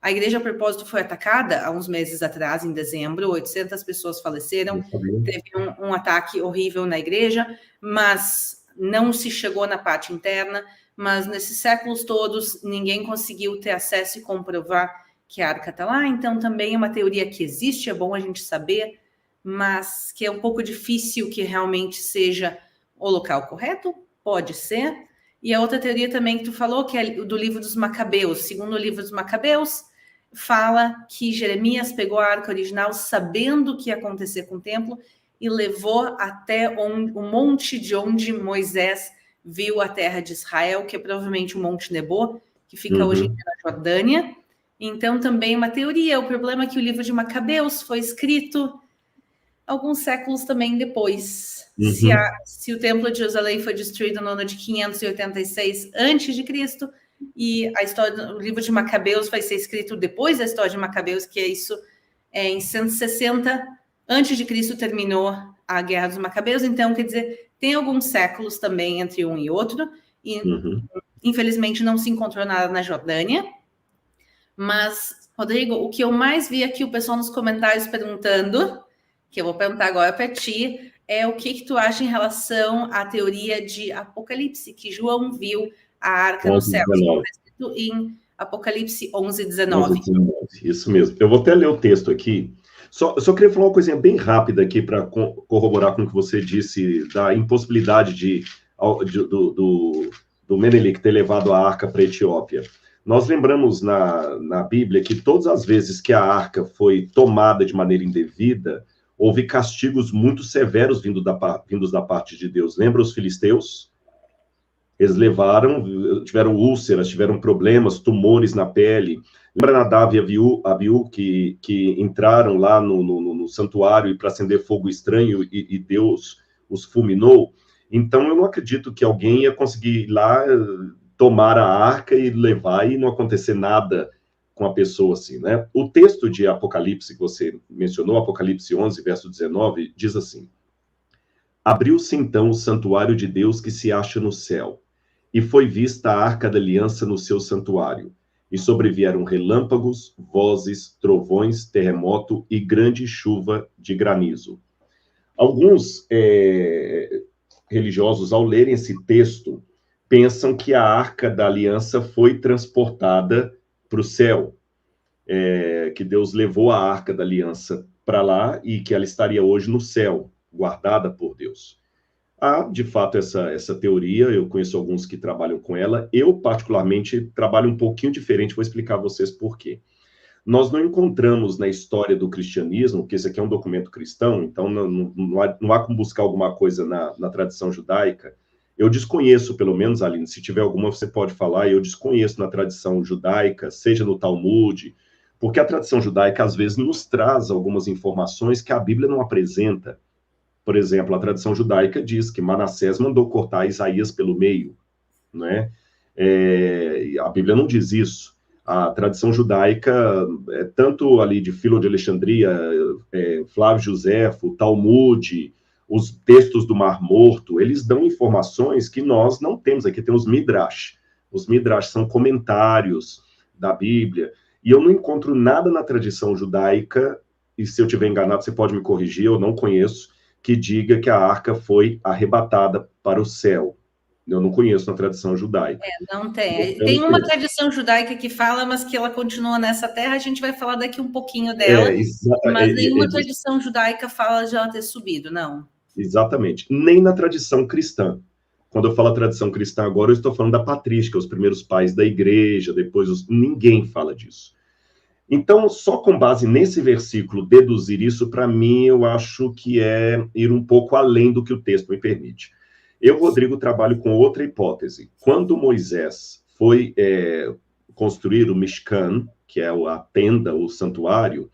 A igreja, a propósito, foi atacada há uns meses atrás, em dezembro, 800 pessoas faleceram, teve um ataque horrível na igreja, mas não se chegou na parte interna, mas nesses séculos todos, ninguém conseguiu ter acesso e comprovar que a arca está lá, então também é uma teoria que existe, é bom a gente saber, mas que é um pouco difícil que realmente seja o local correto, pode ser. E a outra teoria também que tu falou, que é do livro dos Macabeus. Segundo o livro dos Macabeus, fala que Jeremias pegou a arca original sabendo o que ia acontecer com o templo e levou até o monte de onde Moisés viu a terra de Israel, que é provavelmente o Monte Nebo, que fica hoje em dia na Jordânia. Então, também uma teoria. O problema é que o livro de Macabeus foi escrito alguns séculos também depois. Se o Templo de Jerusalém foi destruído no ano de 586 a.C., e a história, o livro de Macabeus vai ser escrito depois da história de Macabeus, que é isso, em 160 a.C. terminou a Guerra dos Macabeus, então, quer dizer, tem alguns séculos também entre um e outro, e infelizmente não se encontrou nada na Jordânia, mas, Rodrigo, o que eu mais vi aqui, o pessoal nos comentários perguntando, que eu vou perguntar agora para ti, é o que tu acha em relação à teoria de Apocalipse, que João viu a arca no céu, escrito em Apocalipse 11:19. Isso mesmo. Eu vou até ler o texto aqui. Só queria falar uma coisinha bem rápida aqui para corroborar com o que você disse da impossibilidade do Menelik ter levado a arca para a Etiópia. Nós lembramos na Bíblia que todas as vezes que a arca foi tomada de maneira indevida, houve castigos muito severos vindos da parte de Deus. Lembra os filisteus? Eles tiveram úlceras, tiveram problemas, tumores na pele. Lembra Nadav e Abiú que entraram lá no santuário para acender fogo estranho e Deus os fulminou? Então, eu não acredito que alguém ia conseguir ir lá, tomar a arca e levar e não acontecer nada com a pessoa assim, né? O texto de Apocalipse que você mencionou, Apocalipse 11, verso 19, diz assim: Abriu-se então o santuário de Deus que se acha no céu, e foi vista a arca da aliança no seu santuário. E sobrevieram relâmpagos, vozes, trovões, terremoto e grande chuva de granizo. Alguns religiosos, ao lerem esse texto, pensam que a arca da aliança foi transportada para o céu, que Deus levou a arca da aliança para lá e que ela estaria hoje no céu, guardada por Deus. Há, de fato, essa teoria, eu conheço alguns que trabalham com ela. Eu, particularmente, trabalho um pouquinho diferente, vou explicar a vocês por quê. Nós não encontramos na história do cristianismo, que esse aqui é um documento cristão, então não há como buscar alguma coisa na tradição judaica. Eu desconheço, pelo menos, Aline, se tiver alguma você pode falar, eu desconheço na tradição judaica, seja no Talmud, porque a tradição judaica, às vezes, nos traz algumas informações que a Bíblia não apresenta. Por exemplo, a tradição judaica diz que Manassés mandou cortar Isaías pelo meio, né? A Bíblia não diz isso. A tradição judaica, tanto ali de Filo de Alexandria, Flávio Josefo, Talmud, os textos do Mar Morto, eles dão informações que nós não temos. Aqui tem os Midrash. Os Midrash são comentários da Bíblia. E eu não encontro nada na tradição judaica, e se eu estiver enganado, você pode me corrigir, eu não conheço, que diga que a arca foi arrebatada para o céu. Eu não conheço na tradição judaica. Não tem. Tem uma tradição judaica que fala, mas que ela continua nessa terra, a gente vai falar daqui um pouquinho dela, mas nenhuma tradição judaica fala de ela ter subido, não. Exatamente. Nem na tradição cristã. Quando eu falo tradição cristã agora, eu estou falando da patrística, os primeiros pais da igreja, depois ninguém fala disso. Então, só com base nesse versículo, deduzir isso, para mim, eu acho que é ir um pouco além do que o texto me permite. Eu, Rodrigo, trabalho com outra hipótese. Quando Moisés foi construir o Mishkan, que é a tenda, o santuário,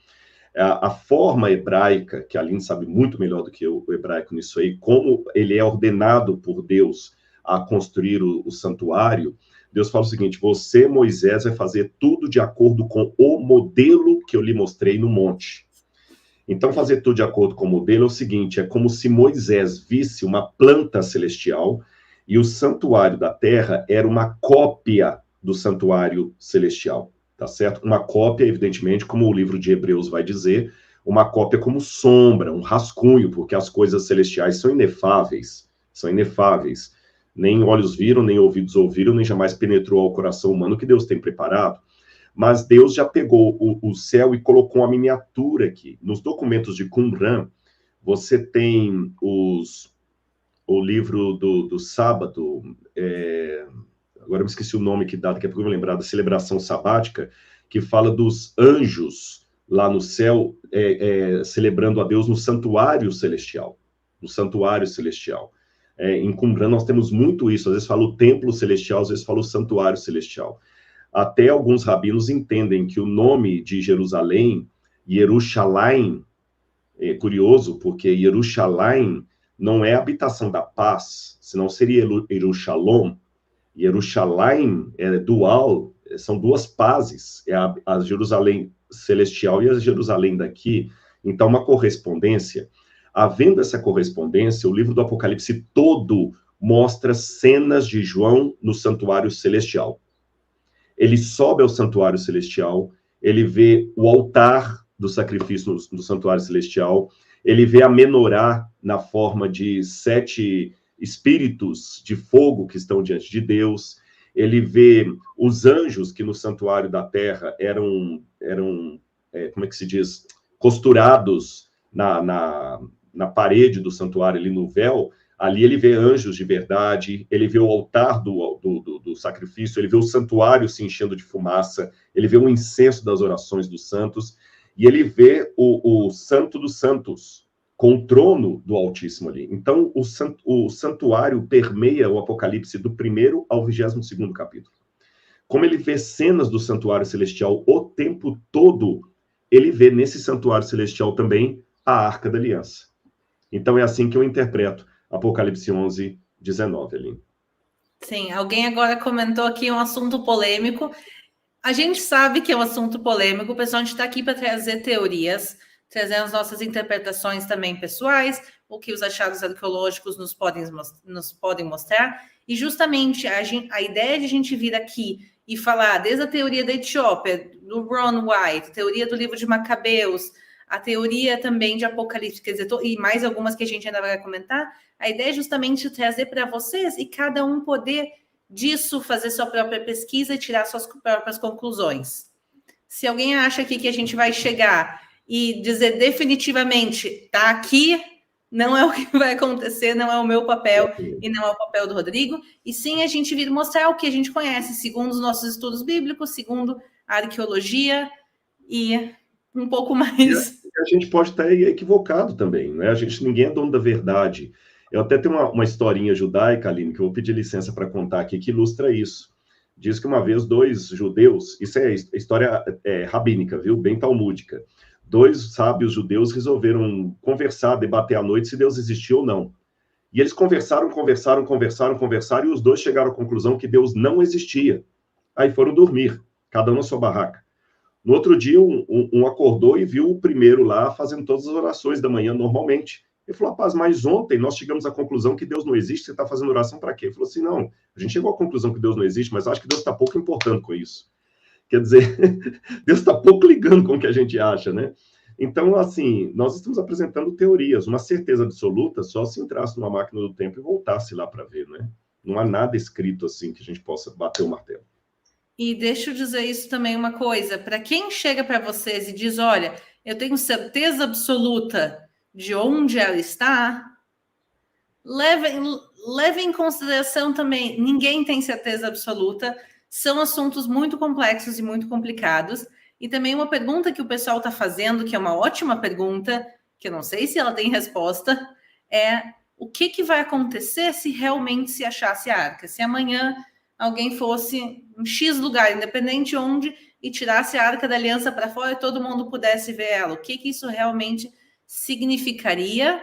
a forma hebraica, que a Aline sabe muito melhor do que o hebraico nisso aí, como ele é ordenado por Deus a construir o santuário, Deus fala o seguinte: você, Moisés, vai fazer tudo de acordo com o modelo que eu lhe mostrei no monte. Então, fazer tudo de acordo com o modelo é o seguinte: é como se Moisés visse uma planta celestial e o santuário da terra era uma cópia do santuário celestial, tá certo? Uma cópia, evidentemente, como o livro de Hebreus vai dizer, uma cópia como sombra, um rascunho, porque as coisas celestiais são inefáveis, são inefáveis. Nem olhos viram, nem ouvidos ouviram, nem jamais penetrou ao coração humano que Deus tem preparado. Mas Deus já pegou o céu e colocou uma miniatura aqui. Nos documentos de Qumran, você tem o livro do sábado, agora eu me esqueci o nome que dá, daqui a pouco eu vou lembrar, da celebração sabática, que fala dos anjos lá no céu, celebrando a Deus no santuário celestial. No santuário celestial. Em Qumran nós temos muito isso, às vezes fala o templo celestial, às vezes fala o santuário celestial. Até alguns rabinos entendem que o nome de Jerusalém, Yerushalayim, é curioso, porque Yerushalayim não é a habitação da paz, senão seria Yerushalom. Yerushalayim é dual, são duas pazes, é a Jerusalém celestial e a Jerusalém daqui. Então, uma correspondência. Havendo essa correspondência, o livro do Apocalipse todo mostra cenas de João no santuário celestial. Ele sobe ao santuário celestial, ele vê o altar do sacrifício no santuário celestial, ele vê a menorá na forma de 7 espíritos de fogo que estão diante de Deus, ele vê os anjos que no santuário da terra eram como é que se diz, costurados na parede do santuário, ali no véu. Ali ele vê anjos de verdade, ele vê o altar do sacrifício, ele vê o santuário se enchendo de fumaça, ele vê o incenso das orações dos santos, e ele vê o santo dos santos, com o trono do Altíssimo ali. Então, o santuário permeia o Apocalipse do 1º ao 22º capítulo. Como ele vê cenas do santuário celestial o tempo todo, ele vê nesse santuário celestial também a Arca da Aliança. Então, é assim que eu interpreto Apocalipse 11, 19, Aline. Sim, alguém agora comentou aqui um assunto polêmico. A gente sabe que é um assunto polêmico, pessoal, a gente está aqui para trazer teorias, trazer as nossas interpretações também pessoais, o que os achados arqueológicos nos podem mostrar, e justamente a ideia de a gente vir aqui e falar desde a teoria da Etiópia, do Ron White, teoria do livro de Macabeus, a teoria também de Apocalipse, quer dizer, e mais algumas que a gente ainda vai comentar, a ideia é justamente trazer para vocês e cada um poder disso fazer sua própria pesquisa e tirar suas próprias conclusões. Se alguém acha aqui que a gente vai chegar e dizer definitivamente, tá aqui, não é o que vai acontecer, não é o meu papel e não é o papel do Rodrigo, e sim a gente vir mostrar o que a gente conhece, segundo os nossos estudos bíblicos, segundo a arqueologia e um pouco mais. E a gente pode estar equivocado também, né? Ninguém é dono da verdade. Eu até tenho uma historinha judaica, Aline, que eu vou pedir licença para contar aqui, que ilustra isso. Diz que uma vez 2 judeus, isso é história rabínica, viu? Bem talmúdica. 2 sábios judeus resolveram conversar, debater à noite se Deus existiu ou não. E eles conversaram, e os 2 chegaram à conclusão que Deus não existia. Aí foram dormir, cada um na sua barraca. No outro dia, um acordou e viu o primeiro lá fazendo todas as orações da manhã normalmente. Ele falou, rapaz, mas ontem nós chegamos à conclusão que Deus não existe, você está fazendo oração para quê? Ele falou assim, não, a gente chegou à conclusão que Deus não existe, mas acho que Deus está pouco importando com isso. Quer dizer, Deus está pouco ligando com o que a gente acha, né? Então, assim, nós estamos apresentando teorias. Uma certeza absoluta só se entrasse numa máquina do tempo e voltasse lá para ver, né? Não há nada escrito assim que a gente possa bater o martelo. E deixa eu dizer isso também uma coisa, para quem chega para vocês e diz, olha, eu tenho certeza absoluta de onde ela está, leve em consideração também, ninguém tem certeza absoluta, são assuntos muito complexos e muito complicados, e também uma pergunta que o pessoal está fazendo, que é uma ótima pergunta, que eu não sei se ela tem resposta, é o que vai acontecer se realmente se achasse a arca? Se amanhã alguém fosse em X lugar, independente onde, e tirasse a Arca da Aliança para fora e todo mundo pudesse ver ela. O que isso realmente significaria?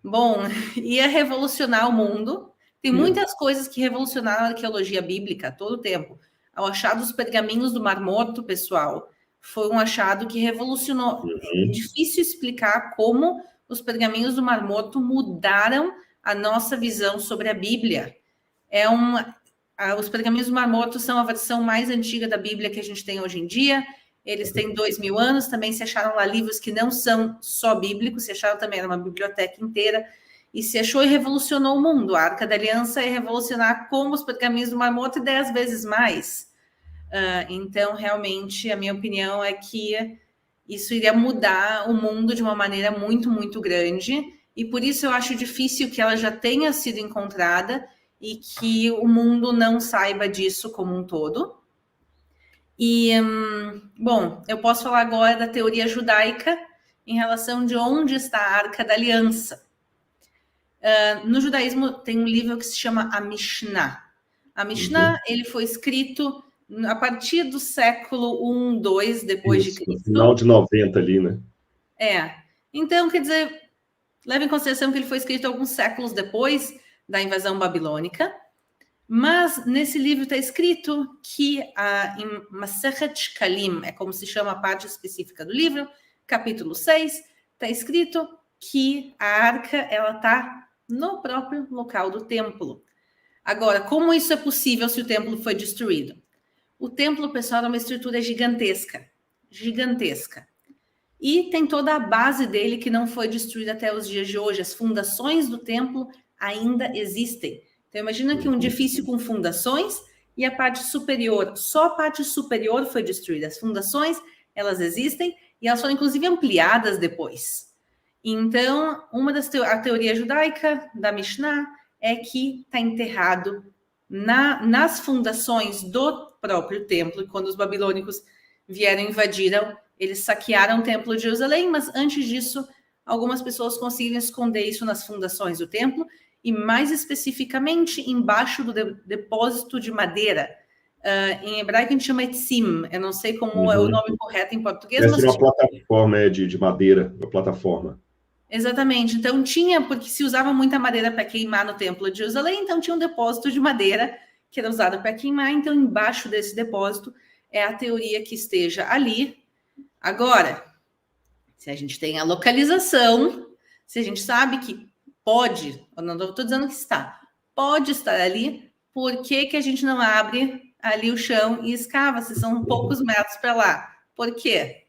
Bom, ia revolucionar o mundo. Tem muitas coisas que revolucionaram a arqueologia bíblica a todo tempo. O achado dos pergaminhos do Mar Morto, pessoal, foi um achado que revolucionou. É difícil explicar como os pergaminhos do Mar Morto mudaram a nossa visão sobre a Bíblia. Os pergaminhos do Mar Morto são a versão mais antiga da Bíblia que a gente tem hoje em dia. Eles têm 2.000 anos. Também se acharam lá livros que não são só bíblicos, se acharam também uma biblioteca inteira. E se achou e revolucionou o mundo. A Arca da Aliança é revolucionar como os pergaminhos do Mar Morto e 10 vezes mais. Então, realmente, a minha opinião é que isso iria mudar o mundo de uma maneira muito, muito grande. E por isso eu acho difícil que ela já tenha sido encontrada e que o mundo não saiba disso como um todo. E, bom, eu posso falar agora da teoria judaica em relação de onde está a Arca da Aliança. No judaísmo tem um livro que se chama a Mishnah. A Mishnah, ele foi escrito a partir do século 1, 2 depois de Cristo. No final de 90 ali, né? Então, quer dizer, leva em consideração que ele foi escrito alguns séculos depois da invasão babilônica, mas nesse livro está escrito que em Masechet Shkalim, é como se chama a parte específica do livro, capítulo 6, está escrito que a arca ela está no próprio local do templo. Agora, como isso é possível se o templo foi destruído? O templo, pessoal, é uma estrutura gigantesca, gigantesca. E tem toda a base dele que não foi destruída até os dias de hoje. As fundações do templo ainda existem. Então, imagina que um edifício com fundações e a parte superior, só a parte superior foi destruída. As fundações, elas existem e elas foram, inclusive, ampliadas depois. Então, a teoria judaica da Mishnah é que está enterrado nas fundações do próprio templo. E quando os babilônicos vieram e invadiram, eles saquearam o templo de Jerusalém, mas antes disso, algumas pessoas conseguiram esconder isso nas fundações do templo e, mais especificamente, embaixo do depósito de madeira. Em hebraico, a gente chama etzim. Eu não sei como é o nome correto em português. Essa é uma plataforma de madeira, uma plataforma. Exatamente. Então tinha, porque se usava muita madeira para queimar no Templo de Jerusalém, então tinha um depósito de madeira que era usado para queimar, então embaixo desse depósito é a teoria que esteja ali. Agora, se a gente tem a localização, se a gente sabe que pode, eu não estou dizendo que está, pode estar ali, por que a gente não abre ali o chão e escava, se são poucos metros para lá? Por quê?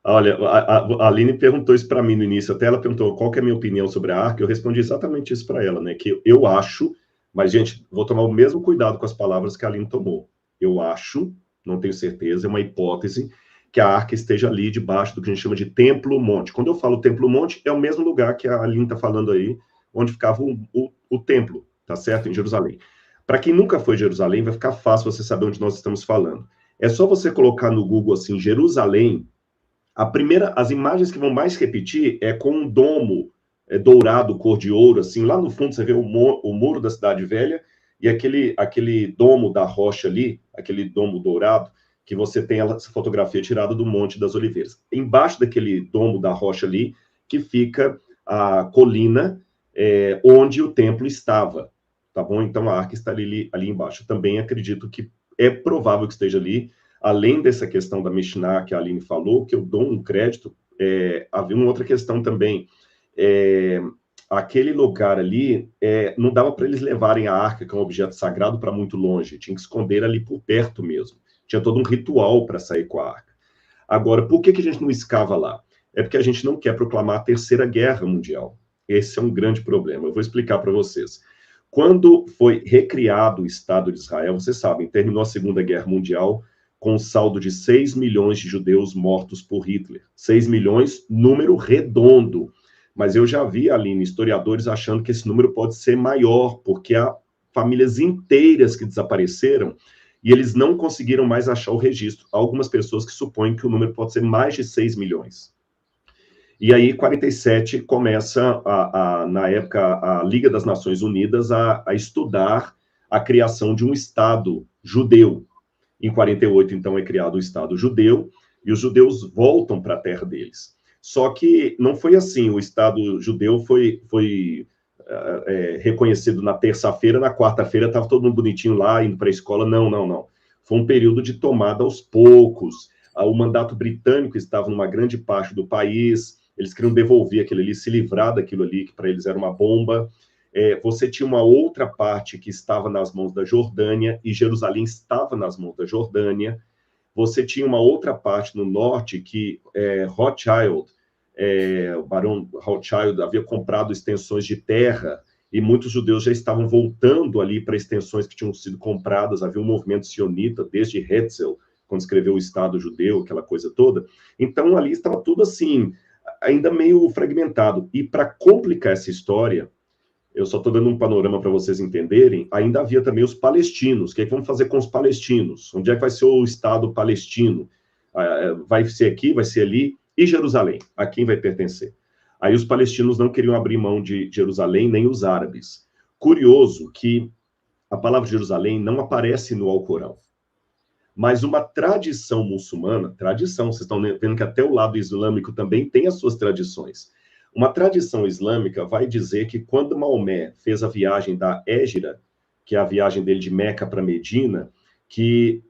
Olha, a Aline perguntou isso para mim no início, até ela perguntou qual que é a minha opinião sobre a arca, eu respondi exatamente isso para ela, né, que eu acho, mas, gente, vou tomar o mesmo cuidado com as palavras que a Aline tomou. Eu acho, não tenho certeza, é uma hipótese, que a arca esteja ali debaixo do que a gente chama de templo-monte. Quando eu falo templo-monte, é o mesmo lugar que a Aline está falando aí, onde ficava o templo, tá certo? Em Jerusalém. Para quem nunca foi a Jerusalém, vai ficar fácil você saber onde nós estamos falando. É só você colocar no Google, assim, Jerusalém. As imagens que vão mais repetir é com um domo dourado, cor de ouro, assim, lá no fundo você vê o muro da Cidade Velha e aquele domo da rocha ali, aquele domo dourado, que você tem essa fotografia tirada do Monte das Oliveiras. Embaixo daquele domo da rocha ali, que fica a colina onde o templo estava, tá bom? Então a arca está ali embaixo. Também acredito que é provável que esteja ali. Além dessa questão da Mishnah que a Aline falou, que eu dou um crédito, havia uma outra questão também. Aquele lugar ali, não dava para eles levarem a arca, que é um objeto sagrado, para muito longe. Tinha que esconder ali por perto mesmo. Tinha todo um ritual para sair com a arca. Agora, por que a gente não escava lá? É porque a gente não quer proclamar a Terceira Guerra Mundial. Esse é um grande problema. Eu vou explicar para vocês. Quando foi recriado o Estado de Israel, vocês sabem, terminou a Segunda Guerra Mundial com um saldo de 6 milhões de judeus mortos por Hitler. 6 milhões, número redondo. Mas eu já vi, Aline, historiadores achando que esse número pode ser maior, porque há famílias inteiras que desapareceram e eles não conseguiram mais achar o registro. Há algumas pessoas que supõem que o número pode ser mais de 6 milhões. E aí, em 47, começa, na época, a Liga das Nações Unidas a estudar a criação de um Estado judeu. Em 48, então, é criado o Estado judeu, e os judeus voltam para a terra deles. Só que não foi assim, o Estado judeu foi reconhecido na terça-feira, na quarta-feira estava todo mundo bonitinho lá, indo para a escola. Não. Foi um período de tomada aos poucos. O mandato britânico estava numa grande parte do país, eles queriam devolver aquilo ali, se livrar daquilo ali, que para eles era uma bomba. Você tinha uma outra parte que estava nas mãos da Jordânia, e Jerusalém estava nas mãos da Jordânia. Você tinha uma outra parte no norte que Rothschild, o barão Rothschild havia comprado extensões de terra, e muitos judeus já estavam voltando ali para extensões que tinham sido compradas. Havia um movimento sionita, desde Herzl, quando escreveu o Estado Judeu, aquela coisa toda. Então, ali estava tudo assim, ainda meio fragmentado. E para complicar essa história, eu só estou dando um panorama para vocês entenderem, ainda havia também os palestinos. O que vamos fazer com os palestinos? Onde é que vai ser o Estado palestino? Vai ser aqui, vai ser ali? E Jerusalém? A quem vai pertencer? Aí os palestinos não queriam abrir mão de Jerusalém, nem os árabes. Curioso que a palavra Jerusalém não aparece no Alcorão. Mas uma tradição muçulmana, vocês estão vendo que até o lado islâmico também tem as suas tradições. Uma tradição islâmica vai dizer que quando Maomé fez a viagem da Hégira, que é a viagem dele de Meca para Medina, que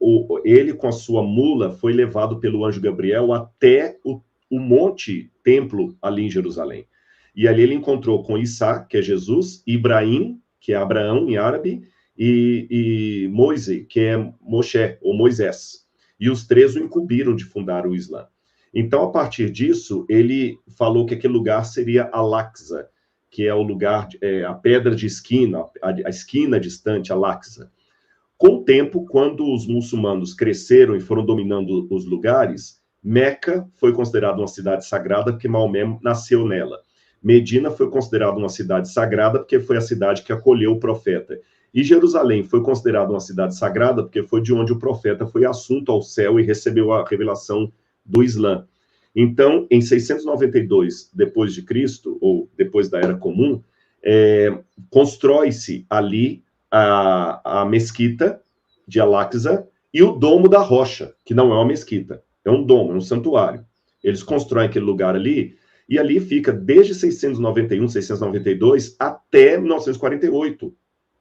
ele com a sua mula foi levado pelo anjo Gabriel até o monte templo ali em Jerusalém. E ali ele encontrou com Issa, que é Jesus, Ibrahim, que é Abraão em árabe, e Moisés, que é Moshe, ou Moisés. E os três o incumbiram de fundar o Islã. Então, a partir disso, ele falou que aquele lugar seria Al-Aqsa, que é o lugar, a pedra de esquina, a esquina distante, Al-Aqsa. Com o tempo, quando os muçulmanos cresceram e foram dominando os lugares, Meca foi considerada uma cidade sagrada porque Maomé nasceu nela. Medina foi considerada uma cidade sagrada porque foi a cidade que acolheu o profeta. E Jerusalém foi considerada uma cidade sagrada porque foi de onde o profeta foi assunto ao céu e recebeu a revelação do Islã. Então, em 692 depois de Cristo, ou depois da Era Comum, constrói-se ali a mesquita de Al-Aqsa e o Domo da Rocha, que não é uma mesquita, é um domo, é um santuário. Eles constroem aquele lugar ali, E ali fica desde 691, 692 até 1948,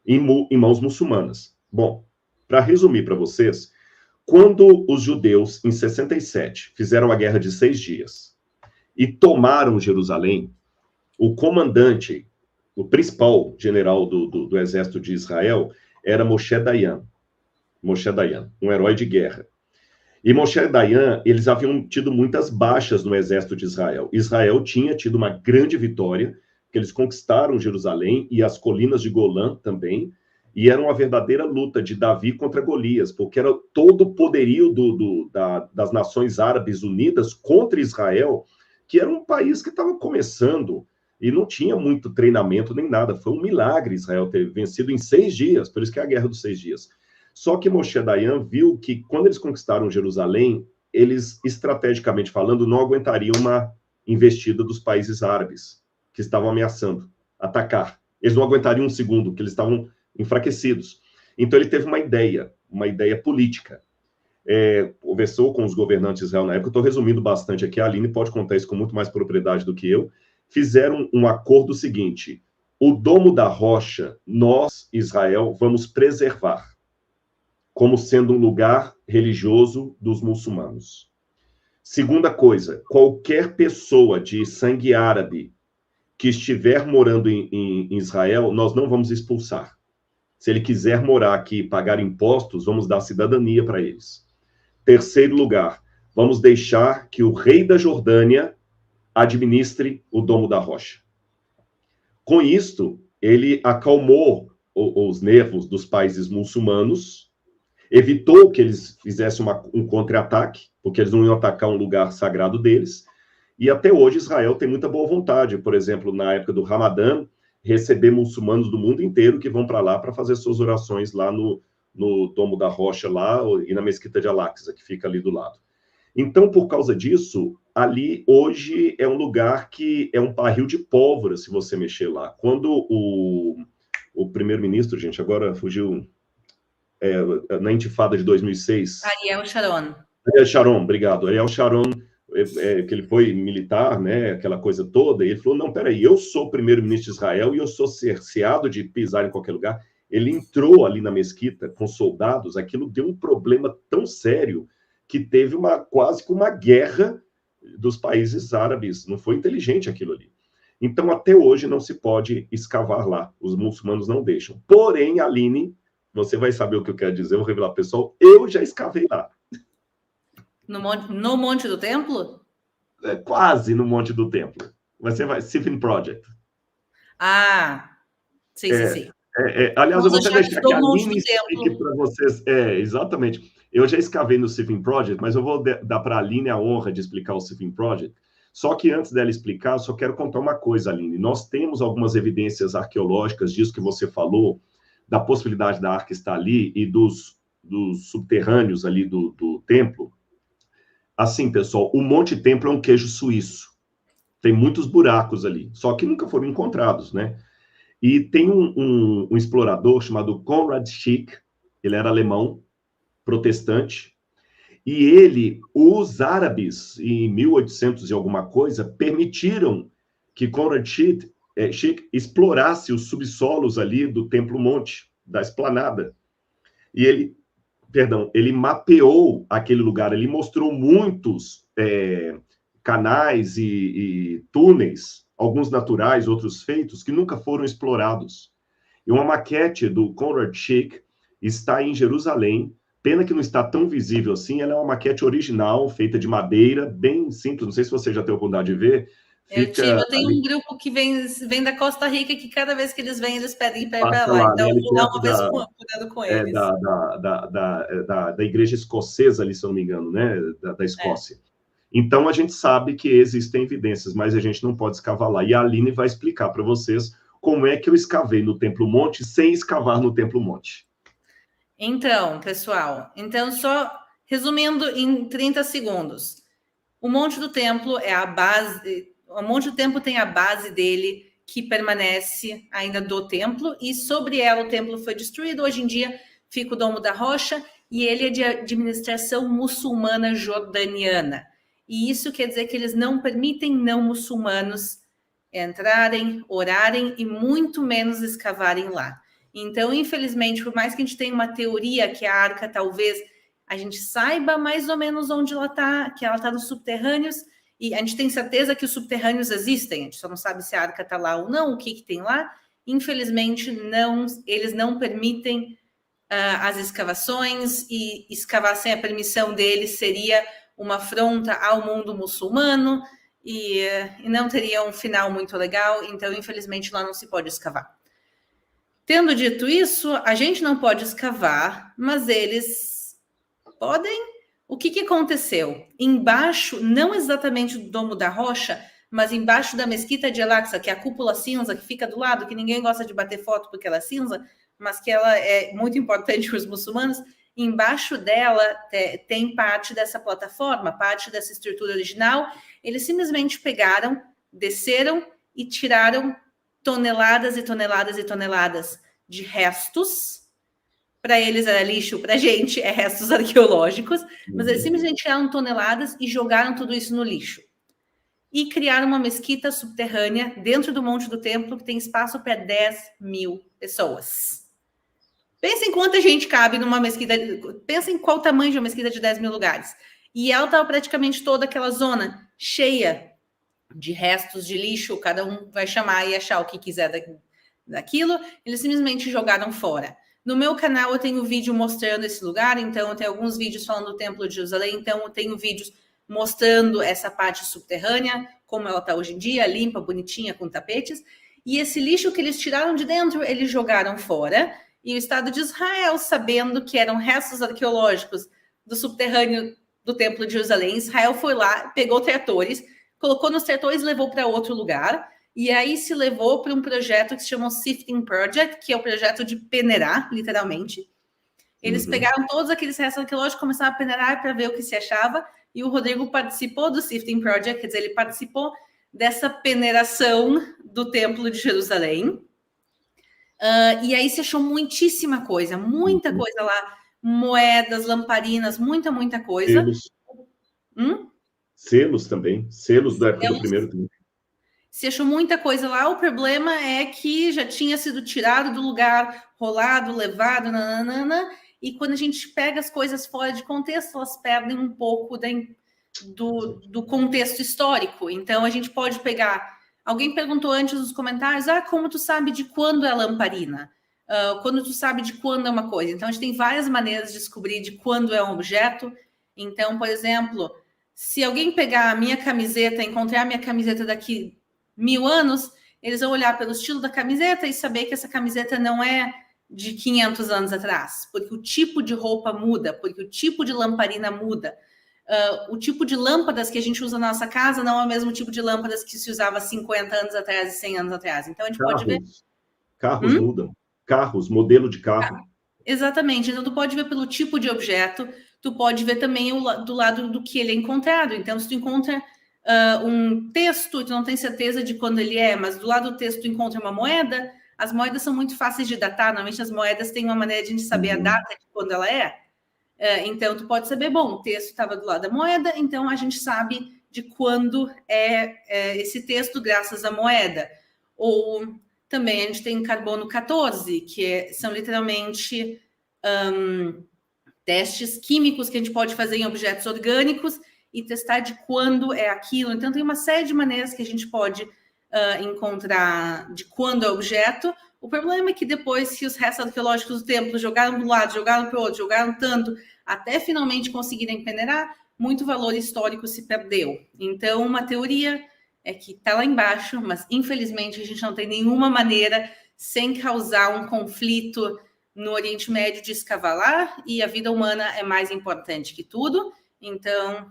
em mãos muçulmanas. Bom, para resumir para vocês, quando os judeus, em 67, fizeram a Guerra de 6 Dias e tomaram Jerusalém, o comandante, o principal general do exército de Israel, era Moshe Dayan. Moshe Dayan, um herói de guerra. E Moshe Dayan, eles haviam tido muitas baixas no exército de Israel. Israel tinha tido uma grande vitória, que eles conquistaram Jerusalém e as colinas de Golã também, e era uma verdadeira luta de Davi contra Golias, porque era todo o poderio das nações árabes unidas contra Israel, que era um país que estava começando e não tinha muito treinamento nem nada. Foi um milagre Israel ter vencido em 6 dias, por isso que é a Guerra dos 6 Dias. Só que Moshe Dayan viu que, quando eles conquistaram Jerusalém, eles, estrategicamente falando, não aguentariam uma investida dos países árabes, que estavam ameaçando atacar. Eles não aguentariam um segundo, que eles estavam enfraquecidos. Então ele teve uma ideia política. Conversou com os governantes de Israel na época, eu estou resumindo bastante aqui, a Aline pode contar isso com muito mais propriedade do que eu. Fizeram um acordo seguinte: o Domo da Rocha, nós, Israel, vamos preservar como sendo um lugar religioso dos muçulmanos. Segunda coisa, qualquer pessoa de sangue árabe que estiver morando em Israel, nós não vamos expulsar. Se ele quiser morar aqui e pagar impostos, vamos dar cidadania para eles. Terceiro lugar, vamos deixar que o rei da Jordânia administre o Domo da Rocha. Com isto, ele acalmou os nervos dos países muçulmanos, evitou que eles fizessem um contra-ataque, porque eles não iam atacar um lugar sagrado deles, e até hoje Israel tem muita boa vontade, por exemplo, na época do Ramadã, receber muçulmanos do mundo inteiro que vão para lá para fazer suas orações lá no Domo da Rocha lá, e na Mesquita de Al-Aqsa, que fica ali do lado. Então, por causa disso, ali hoje é um lugar que é um barril de pólvora, se você mexer lá. Quando o primeiro-ministro, gente, agora fugiu... na intifada de 2006. Ariel Sharon. Ariel Sharon, obrigado. Ariel Sharon, que ele foi militar, né, aquela coisa toda, e ele falou, não, peraí, eu sou o primeiro-ministro de Israel e eu sou cerceado de pisar em qualquer lugar. Ele entrou ali na mesquita com soldados, aquilo deu um problema tão sério que teve quase que uma guerra dos países árabes. Não foi inteligente aquilo ali. Então, até hoje, não se pode escavar lá. Os muçulmanos não deixam. Porém, Aline, você vai saber o que eu quero dizer, eu vou revelar, pessoal, eu já escavei lá. No Monte do Templo? Quase no Monte do Templo. Você vai, Sifin Project. Ah, sim. Aliás, eu vou até deixar que a Aline explique para vocês. Exatamente. Eu já escavei no Sifin Project, mas eu vou dar para a Aline a honra de explicar o Sifin Project. Só que antes dela explicar, eu só quero contar uma coisa, Aline. Nós temos algumas evidências arqueológicas disso que você falou, da possibilidade da arca estar ali e dos subterrâneos ali do templo. Assim, pessoal, o Monte Templo é um queijo suíço. Tem muitos buracos ali, só que nunca foram encontrados, né? E tem um explorador chamado Konrad Schick, ele era alemão, protestante, e os árabes, em 1800 e alguma coisa, permitiram que Konrad Schick explorasse os subsolos ali do Templo Monte, da esplanada. E ele mapeou aquele lugar, ele mostrou muitos canais e túneis, alguns naturais, outros feitos, que nunca foram explorados. E uma maquete do Konrad Schick está em Jerusalém, pena que não está tão visível assim, ela é uma maquete original, feita de madeira, bem simples, não sei se você já teve a oportunidade de ver. Eu tenho ali um grupo que vem da Costa Rica, que cada vez que eles vêm, eles pedem para ir para lá. Então, né? eu vou dar uma vez cuidando com eles. Da igreja escocesa ali, se eu não me engano, né? Da Escócia. Então, a gente sabe que existem evidências, mas a gente não pode escavar lá. E a Aline vai explicar para vocês como é que eu escavei no Templo Monte sem escavar no Templo Monte. Então, pessoal, só resumindo em 30 segundos. O Monte do Templo é a base... O Monte do Templo tem a base dele, que permanece ainda do templo, e sobre ela o templo foi destruído. Hoje em dia fica o Domo da Rocha, e ele é de administração muçulmana jordaniana. e isso quer dizer que eles não permitem não muçulmanos entrarem, orarem e muito menos escavarem lá. Então, infelizmente, por mais que a gente tenha uma teoria que a arca talvez a gente saiba mais ou menos onde ela está, que ela está nos subterrâneos, e a gente tem certeza que os subterrâneos existem, a gente só não sabe se a arca está lá ou não, o que tem lá. Infelizmente, não, eles não permitem as escavações, e escavar sem a permissão deles seria uma afronta ao mundo muçulmano, e não teria um final muito legal, então, infelizmente, lá não se pode escavar. Tendo dito isso, a gente não pode escavar, mas eles podem. O que aconteceu? Embaixo, não exatamente do Domo da Rocha, mas embaixo da Mesquita de Al-Aqsa, que é a cúpula cinza que fica do lado, que ninguém gosta de bater foto porque ela é cinza, mas que ela é muito importante para os muçulmanos, embaixo dela tem parte dessa plataforma, parte dessa estrutura original. Eles simplesmente pegaram, desceram e tiraram toneladas e toneladas e toneladas de restos. Para eles era lixo, para a gente é restos arqueológicos, mas eles simplesmente tiraram toneladas e jogaram tudo isso no lixo. E criaram uma mesquita subterrânea dentro do Monte do Templo, que tem espaço para 10 mil pessoas. Pensa em quanta gente cabe numa mesquita, pensa em qual o tamanho de uma mesquita de 10 mil lugares. E ela estava praticamente toda aquela zona cheia de restos de lixo, cada um vai chamar e achar o que quiser daquilo, eles simplesmente jogaram fora. No meu canal eu tenho vídeo mostrando esse lugar, então eu tenho alguns vídeos falando do Templo de Jerusalém, então eu tenho vídeos mostrando essa parte subterrânea, como ela está hoje em dia, limpa, bonitinha, com tapetes, e esse lixo que eles tiraram de dentro, eles jogaram fora, e o Estado de Israel, sabendo que eram restos arqueológicos do subterrâneo do Templo de Jerusalém, Israel foi lá, pegou tratores, colocou nos tratores e levou para outro lugar, e aí se levou para um projeto que se chama Sifting Project, que é o projeto de peneirar, literalmente. Eles pegaram todos aqueles restos arqueológicos, começaram a peneirar para ver o que se achava, e o Rodrigo participou do Sifting Project, quer dizer, ele participou dessa peneiração do Templo de Jerusalém. E aí se achou muitíssima coisa, muita coisa lá, moedas, lamparinas, muita coisa. Selos. Selos também, selos da época do primeiro templo. Se achou muita coisa lá, o problema é que já tinha sido tirado do lugar, rolado, levado, nananana, e quando a gente pega as coisas fora de contexto, elas perdem um pouco do contexto histórico. Então, a gente pode pegar... Alguém perguntou antes nos comentários, como tu sabe de quando é a lamparina? Quando tu sabe de quando é uma coisa? Então, a gente tem várias maneiras de descobrir de quando é um objeto. Então, por exemplo, se alguém pegar a minha camiseta, encontrar a minha camiseta daqui 1000 anos, eles vão olhar pelo estilo da camiseta e saber que essa camiseta não é de 500 anos atrás, porque o tipo de roupa muda, porque o tipo de lamparina muda. O tipo de lâmpadas que a gente usa na nossa casa não é o mesmo tipo de lâmpadas que se usava 50 anos atrás e 100 anos atrás. Então, a gente pode ver... Carros mudam. Carros, modelo de carro. Exatamente. Então, tu pode ver pelo tipo de objeto, tu pode ver também do lado do que ele é encontrado. Então, se tu encontra um texto, tu não tem certeza de quando ele é, mas do lado do texto tu encontra uma moeda, as moedas são muito fáceis de datar, normalmente as moedas têm uma maneira de a gente saber a data de quando ela é. Então, tu pode saber, bom, o texto estava do lado da moeda, então a gente sabe de quando é esse texto graças à moeda. Ou também a gente tem carbono 14, que são literalmente testes químicos que a gente pode fazer em objetos orgânicos e testar de quando é aquilo. Então, tem uma série de maneiras que a gente pode encontrar de quando é o objeto. O problema é que depois que os restos arqueológicos do templo jogaram para um lado, jogaram para o outro, jogaram tanto, até finalmente conseguirem peneirar, muito valor histórico se perdeu. Então, uma teoria é que está lá embaixo, mas infelizmente a gente não tem nenhuma maneira, sem causar um conflito no Oriente Médio, de escavar lá, e a vida humana é mais importante que tudo. Então,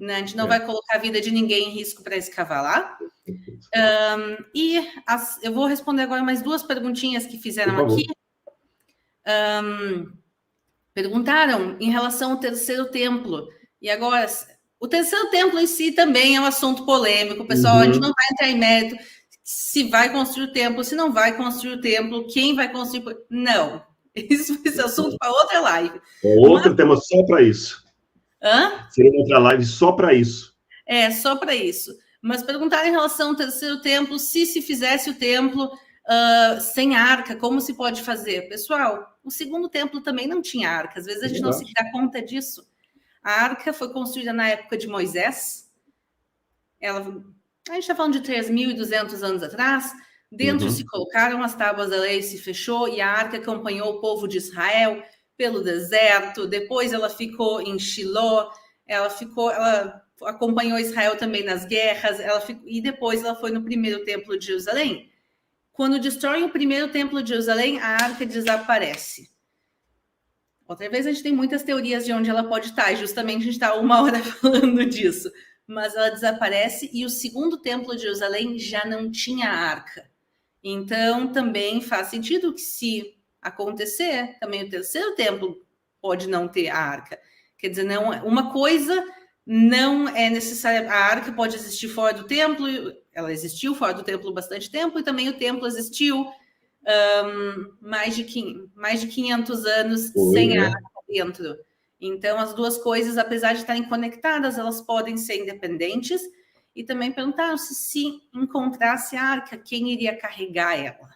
a gente não vai colocar a vida de ninguém em risco para escavar lá. Eu vou responder agora mais duas perguntinhas que fizeram aqui. Perguntaram em relação ao terceiro templo. E agora, o terceiro templo em si também é um assunto polêmico, pessoal. A gente não vai entrar em mérito se vai construir o templo, se não vai construir o templo, quem vai construir... Não. Esse assunto para outra live. Outro tema só para isso. Hã? Seria uma outra live só para isso. É, só para isso. Mas perguntaram em relação ao terceiro templo, se fizesse o templo sem arca, como se pode fazer? Pessoal, o segundo templo também não tinha arca. Às vezes a gente não se dá conta disso. A arca foi construída na época de Moisés. A gente está falando de 3.200 anos atrás. Dentro se colocaram as tábuas da lei, se fechou, e a arca acompanhou o povo de Israel pelo deserto. Depois ela ficou em Shiló, ela acompanhou Israel também nas guerras, e depois ela foi no primeiro templo de Jerusalém. Quando destroem o primeiro templo de Jerusalém, a arca desaparece. Outra vez a gente tem muitas teorias de onde ela pode estar, e justamente a gente está 1 hora falando disso. Mas ela desaparece e o segundo templo de Jerusalém já não tinha arca. Então, também faz sentido que se acontecer, também o terceiro templo pode não ter a arca. Quer dizer, não, uma coisa não é necessária. A arca pode existir fora do templo, ela existiu fora do templo bastante tempo, e também o templo existiu mais de 500 anos sem a arca dentro. Então, as duas coisas, apesar de estarem conectadas, elas podem ser independentes. E também perguntaram se encontrasse a arca, quem iria carregar ela.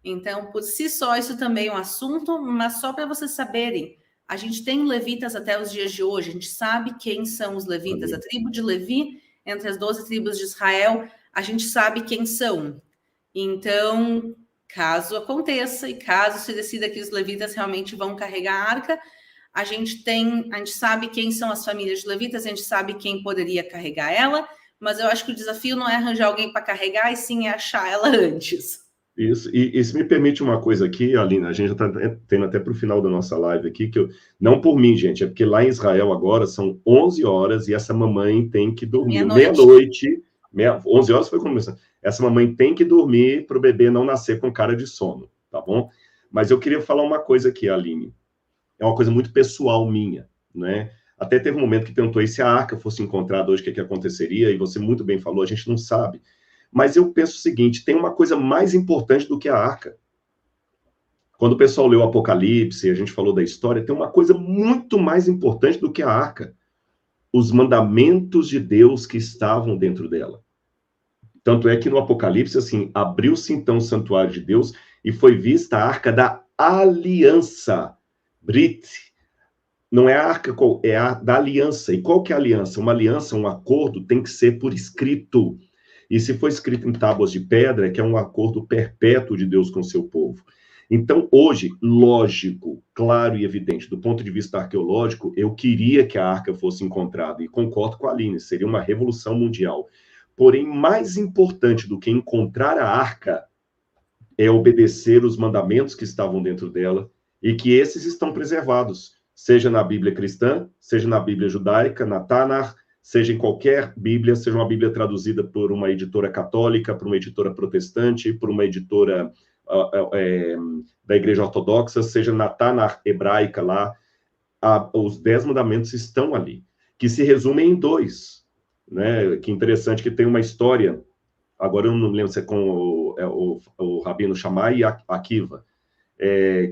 Então, por si só, isso também é um assunto, mas só para vocês saberem, a gente tem levitas até os dias de hoje, a gente sabe quem são os levitas. A tribo de Levi, entre as 12 tribos de Israel, a gente sabe quem são. Então, caso aconteça e caso se decida que os levitas realmente vão carregar a arca, a gente sabe quem são as famílias de levitas, a gente sabe quem poderia carregar ela, mas eu acho que o desafio não é arranjar alguém para carregar, e sim é achar ela antes. Isso, e se me permite uma coisa aqui, Aline, a gente já está tendo até para o final da nossa live aqui, que não por mim, gente, é porque lá em Israel agora são 11 horas e essa mamãe tem que dormir. Meia-noite, 11 horas foi começando. Essa mamãe tem que dormir para o bebê não nascer com cara de sono, tá bom? Mas eu queria falar uma coisa aqui, Aline. É uma coisa muito pessoal minha, né? Até teve um momento que perguntou, e se a arca fosse encontrada hoje, o que aconteceria? E você muito bem falou, a gente não sabe. Mas eu penso o seguinte, tem uma coisa mais importante do que a arca. Quando o pessoal leu o Apocalipse, a gente falou da história, tem uma coisa muito mais importante do que a arca. Os mandamentos de Deus que estavam dentro dela. Tanto é que no Apocalipse, assim, abriu-se então o santuário de Deus e foi vista a arca da aliança. Brit, não é a arca, é a da aliança. E qual que é a aliança? Uma aliança, um acordo, tem que ser por escrito. E se for escrito em tábuas de pedra, é que é um acordo perpétuo de Deus com o seu povo. Então, hoje, lógico, claro e evidente, do ponto de vista arqueológico, eu queria que a arca fosse encontrada, e concordo com a Aline, seria uma revolução mundial. Porém, mais importante do que encontrar a arca é obedecer os mandamentos que estavam dentro dela, e que esses estão preservados, seja na Bíblia cristã, seja na Bíblia judaica, na Tanakh, seja em qualquer Bíblia, seja uma Bíblia traduzida por uma editora católica, por uma editora protestante, por uma editora da Igreja Ortodoxa, seja na Tanakh hebraica lá, os 10 mandamentos estão ali, que se resumem em 2, né? Que interessante que tem uma história, agora eu não lembro se é com o Rabino Shammai e Akiva,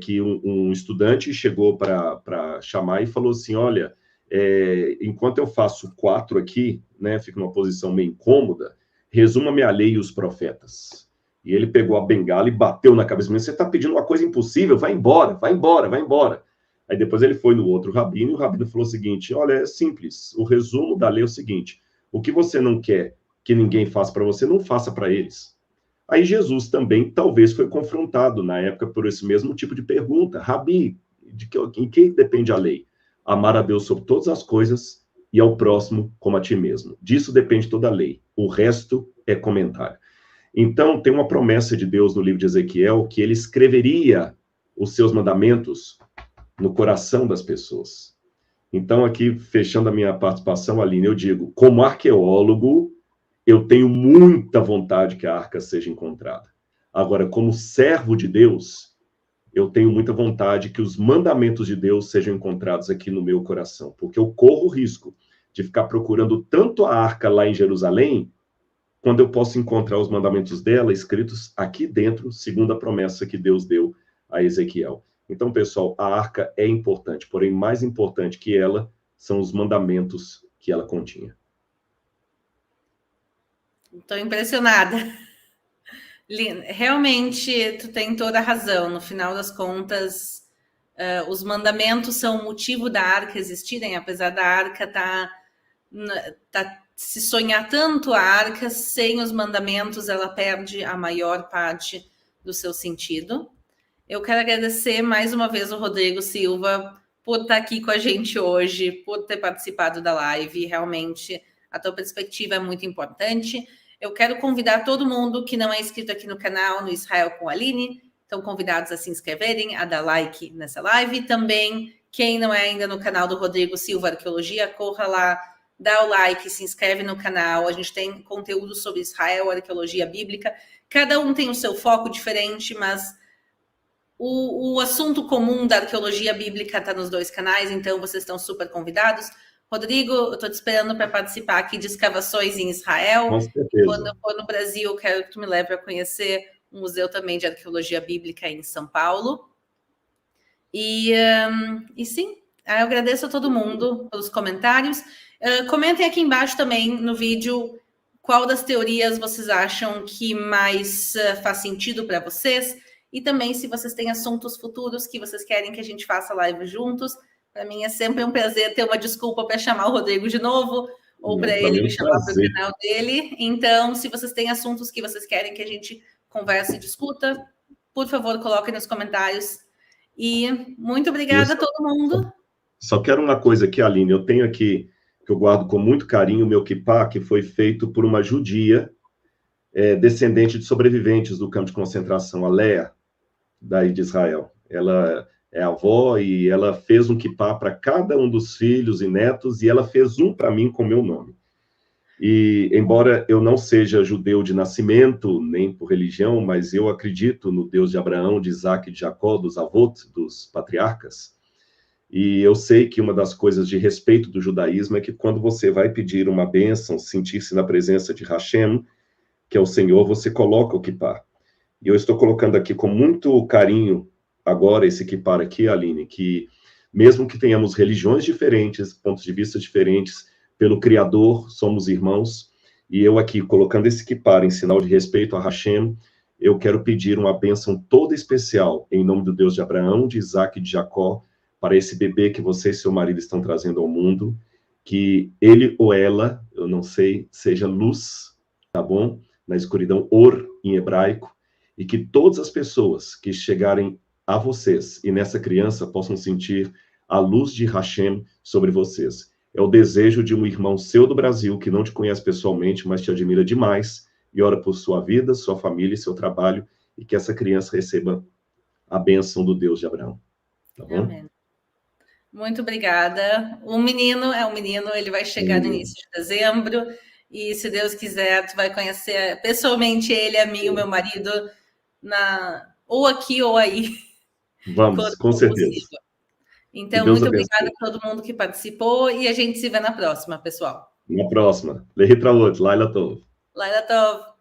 que um estudante chegou para Shammai e falou assim, olha, enquanto eu faço 4 aqui, né, fico numa posição meio incômoda, resuma-me a lei e os profetas. E ele pegou a bengala e bateu na cabeça, você está pedindo uma coisa impossível, vai embora, vai embora, vai embora. Aí depois ele foi no outro rabino, e o rabino falou o seguinte, olha, é simples, o resumo da lei é o seguinte, o que você não quer que ninguém faça para você, não faça para eles. Aí Jesus também talvez foi confrontado na época por esse mesmo tipo de pergunta, Rabi, em que depende a lei? Amar a Deus sobre todas as coisas e ao próximo como a ti mesmo. Disso depende toda a lei. O resto é comentário. Então, tem uma promessa de Deus no livro de Ezequiel que ele escreveria os seus mandamentos no coração das pessoas. Então, aqui, fechando a minha participação, Aline, eu digo, como arqueólogo, eu tenho muita vontade que a arca seja encontrada. Agora, como servo de Deus, eu tenho muita vontade que os mandamentos de Deus sejam encontrados aqui no meu coração, porque eu corro o risco de ficar procurando tanto a arca lá em Jerusalém, quando eu posso encontrar os mandamentos dela escritos aqui dentro, segundo a promessa que Deus deu a Ezequiel. Então, pessoal, a arca é importante, porém, mais importante que ela são os mandamentos que ela continha. Estou impressionada. Realmente, tu tem toda a razão. No final das contas, os mandamentos são o motivo da arca existirem, apesar da arca se sonhar tanto a arca, sem os mandamentos, ela perde a maior parte do seu sentido. Eu quero agradecer mais uma vez o Rodrigo Silva por estar aqui com a gente hoje, por ter participado da live. Realmente, a tua perspectiva é muito importante. Eu quero convidar todo mundo que não é inscrito aqui no canal, no Israel com a Aline, estão convidados a se inscreverem, a dar like nessa live. Também, quem não é ainda no canal do Rodrigo Silva Arqueologia, corra lá, dá o like, se inscreve no canal. A gente tem conteúdo sobre Israel, arqueologia bíblica. Cada um tem o seu foco diferente, mas o assunto comum da arqueologia bíblica está nos dois canais, então vocês estão super convidados. Rodrigo, eu estou te esperando para participar aqui de escavações em Israel. Com certeza. Quando eu for no Brasil, eu quero que tu me leve a conhecer um museu também de arqueologia bíblica em São Paulo. E sim, eu agradeço a todo mundo pelos comentários. Comentem aqui embaixo também no vídeo qual das teorias vocês acham que mais faz sentido para vocês. E também se vocês têm assuntos futuros que vocês querem que a gente faça live juntos. Para mim é sempre um prazer ter uma desculpa para chamar o Rodrigo de novo, ou para ele me chamar para o canal dele. Então, se vocês têm assuntos que vocês querem que a gente converse e discuta, por favor, coloquem nos comentários. E muito obrigada a todo mundo. Só quero uma coisa aqui, Aline. Eu tenho aqui, que eu guardo com muito carinho, o meu kippá, que foi feito por uma judia, descendente de sobreviventes do campo de concentração, a Léa, daí de Israel. Ela é avó e ela fez um kippá para cada um dos filhos e netos, e ela fez um para mim com meu nome. E, embora eu não seja judeu de nascimento, nem por religião, mas eu acredito no Deus de Abraão, de Isaac e de Jacó, dos avós, dos patriarcas, e eu sei que uma das coisas de respeito do judaísmo é que quando você vai pedir uma bênção, sentir-se na presença de Hashem, que é o Senhor, você coloca o kippá. E eu estou colocando aqui com muito carinho agora esse kippá aqui, Aline, que mesmo que tenhamos religiões diferentes, pontos de vista diferentes, pelo Criador somos irmãos, e eu aqui colocando esse kippá em sinal de respeito a Hashem, eu quero pedir uma bênção toda especial em nome do Deus de Abraão, de Isaac e de Jacó, para esse bebê que você e seu marido estão trazendo ao mundo, que ele ou ela, eu não sei, seja luz, tá bom? Na escuridão, or, em hebraico, e que todas as pessoas que chegarem a vocês e nessa criança possam sentir a luz de Hashem sobre vocês. É o desejo de um irmão seu do Brasil, que não te conhece pessoalmente, mas te admira demais, e ora por sua vida, sua família e seu trabalho, e que essa criança receba a bênção do Deus de Abraão. Tá bom? Amém. Muito obrigada. O menino é um menino, ele vai chegar no início de dezembro, e se Deus quiser, tu vai conhecer pessoalmente ele, a mim, o meu marido, ou aqui ou aí. Vamos, com certeza. Possível. Então, muito obrigada a todo mundo que participou, e a gente se vê na próxima, pessoal. Na próxima. Lehitraot, Laila Tov. Laila Tov.